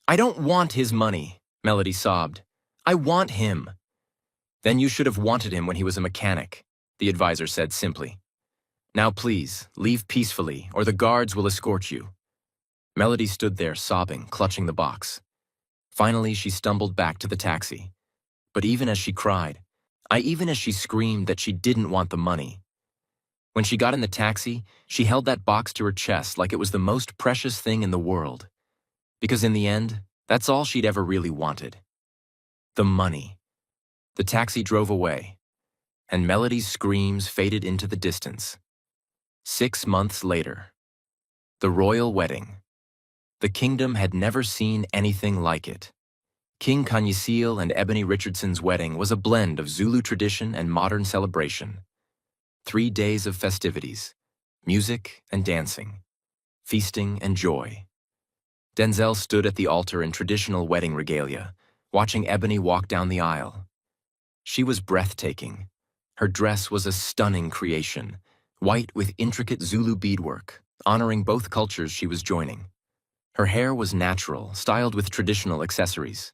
I don't want his money, Melody sobbed. I want him. Then you should have wanted him when he was a mechanic, the advisor said simply. Now please, leave peacefully, or the guards will escort you. Melody stood there sobbing, clutching the box. Finally, she stumbled back to the taxi. But even as she cried, even as she screamed that she didn't want the money, when she got in the taxi, she held that box to her chest like it was the most precious thing in the world. Because in the end, that's all she'd ever really wanted. The money. The taxi drove away, and Melody's screams faded into the distance. 6 months later. The royal wedding. The kingdom had never seen anything like it. King Kanyasile and Ebony Richardson's wedding was a blend of Zulu tradition and modern celebration. 3 days of festivities, music and dancing, feasting and joy. Denzel stood at the altar in traditional wedding regalia, watching Ebony walk down the aisle. She was breathtaking. Her dress was a stunning creation, white with intricate Zulu beadwork, honoring both cultures she was joining. Her hair was natural, styled with traditional accessories.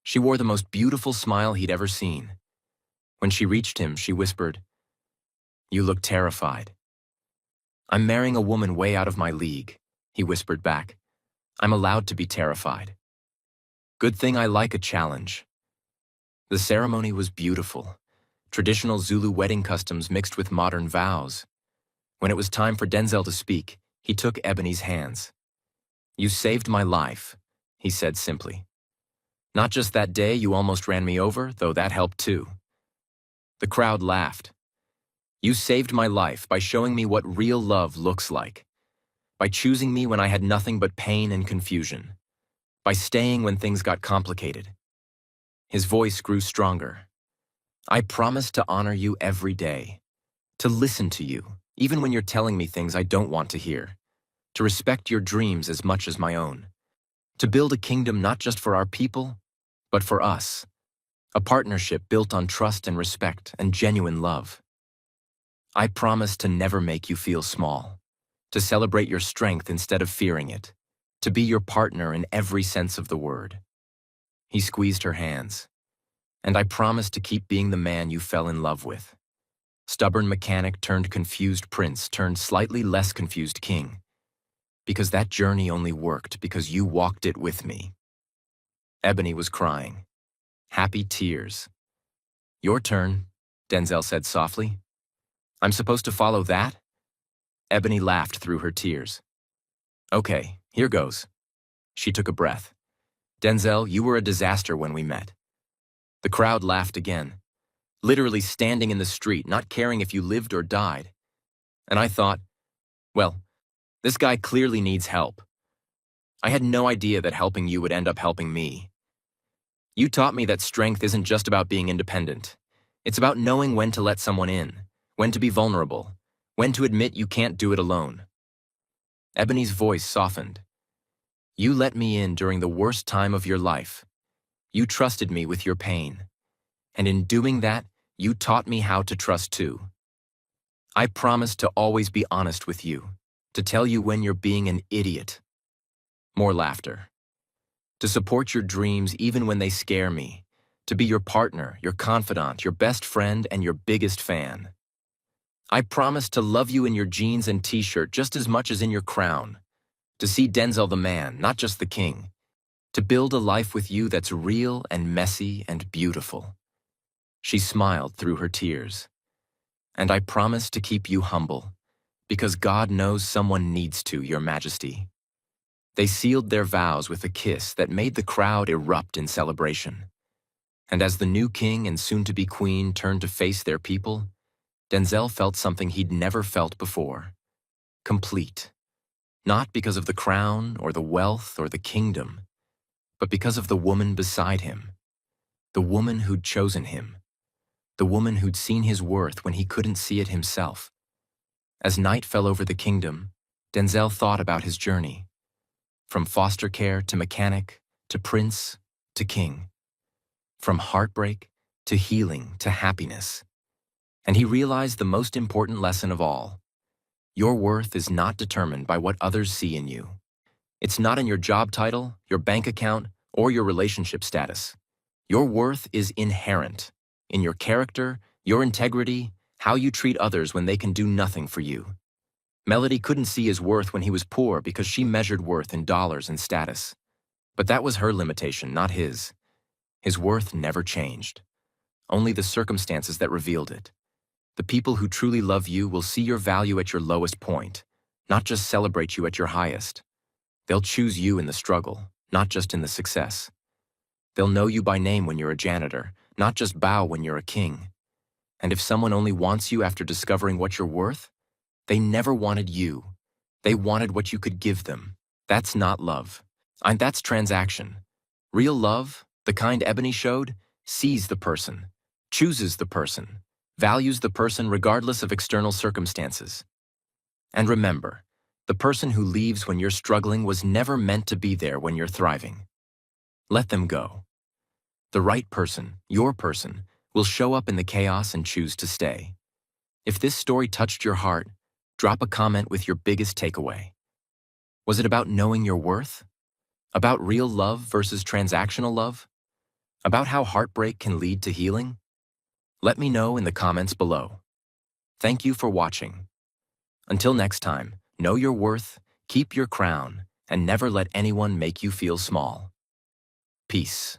She wore the most beautiful smile he'd ever seen. When she reached him, she whispered, You look terrified. I'm marrying a woman way out of my league, he whispered back. I'm allowed to be terrified. Good thing I like a challenge. The ceremony was beautiful. Traditional Zulu wedding customs mixed with modern vows. When it was time for Denzel to speak, he took Ebony's hands. You saved my life, he said simply. Not just that day you almost ran me over, though that helped too. The crowd laughed. You saved my life by showing me what real love looks like. By choosing me when I had nothing but pain and confusion. By staying when things got complicated. His voice grew stronger. I promise to honor you every day. To listen to you, even when you're telling me things I don't want to hear. To respect your dreams as much as my own. To build a kingdom not just for our people, but for us. A partnership built on trust and respect and genuine love. I promise to never make you feel small. To celebrate your strength instead of fearing it. To be your partner in every sense of the word. He squeezed her hands. And I promise to keep being the man you fell in love with. Stubborn mechanic turned confused prince turned slightly less confused king. Because that journey only worked because you walked it with me. Ebony was crying. Happy tears. Your turn, Denzel said softly. I'm supposed to follow that? Ebony laughed through her tears. Okay, here goes. She took a breath. Denzel, you were a disaster when we met. The crowd laughed again, literally standing in the street, not caring if you lived or died. And I thought, well, this guy clearly needs help. I had no idea that helping you would end up helping me. You taught me that strength isn't just about being independent. It's about knowing when to let someone in, when to be vulnerable, when to admit you can't do it alone. Ebony's voice softened. You let me in during the worst time of your life. You trusted me with your pain. And in doing that, you taught me how to trust too. I promise to always be honest with you, to tell you when you're being an idiot. More laughter. To support your dreams even when they scare me. To be your partner, your confidant, your best friend, and your biggest fan. I promise to love you in your jeans and t-shirt just as much as in your crown. To see Denzel the man, not just the king. To build a life with you that's real and messy and beautiful. She smiled through her tears. And I promise to keep you humble, because God knows someone needs to, Your Majesty. They sealed their vows with a kiss that made the crowd erupt in celebration. And as the new king and soon-to-be queen turned to face their people, Denzel felt something he'd never felt before. Complete. Not because of the crown or the wealth or the kingdom, but because of the woman beside him. The woman who'd chosen him. The woman who'd seen his worth when he couldn't see it himself. As night fell over the kingdom, Denzel thought about his journey. From foster care to mechanic, to prince, to king. From heartbreak to healing to happiness. And he realized the most important lesson of all. Your worth is not determined by what others see in you. It's not in your job title, your bank account, or your relationship status. Your worth is inherent in your character, your integrity, how you treat others when they can do nothing for you. Melody couldn't see his worth when he was poor because she measured worth in dollars and status. But that was her limitation, not his. His worth never changed. Only the circumstances that revealed it. The people who truly love you will see your value at your lowest point, not just celebrate you at your highest. They'll choose you in the struggle, not just in the success. They'll know you by name when you're a janitor, not just bow when you're a king. And if someone only wants you after discovering what you're worth, they never wanted you. They wanted what you could give them. That's not love. And that's transaction. Real love, the kind Ebony showed, sees the person, chooses the person, values the person regardless of external circumstances. And remember, the person who leaves when you're struggling was never meant to be there when you're thriving. Let them go. The right person, your person, will show up in the chaos and choose to stay. If this story touched your heart, drop a comment with your biggest takeaway. Was it about knowing your worth? About real love versus transactional love? About how heartbreak can lead to healing? Let me know in the comments below. Thank you for watching. Until next time, know your worth, keep your crown, and never let anyone make you feel small. Peace.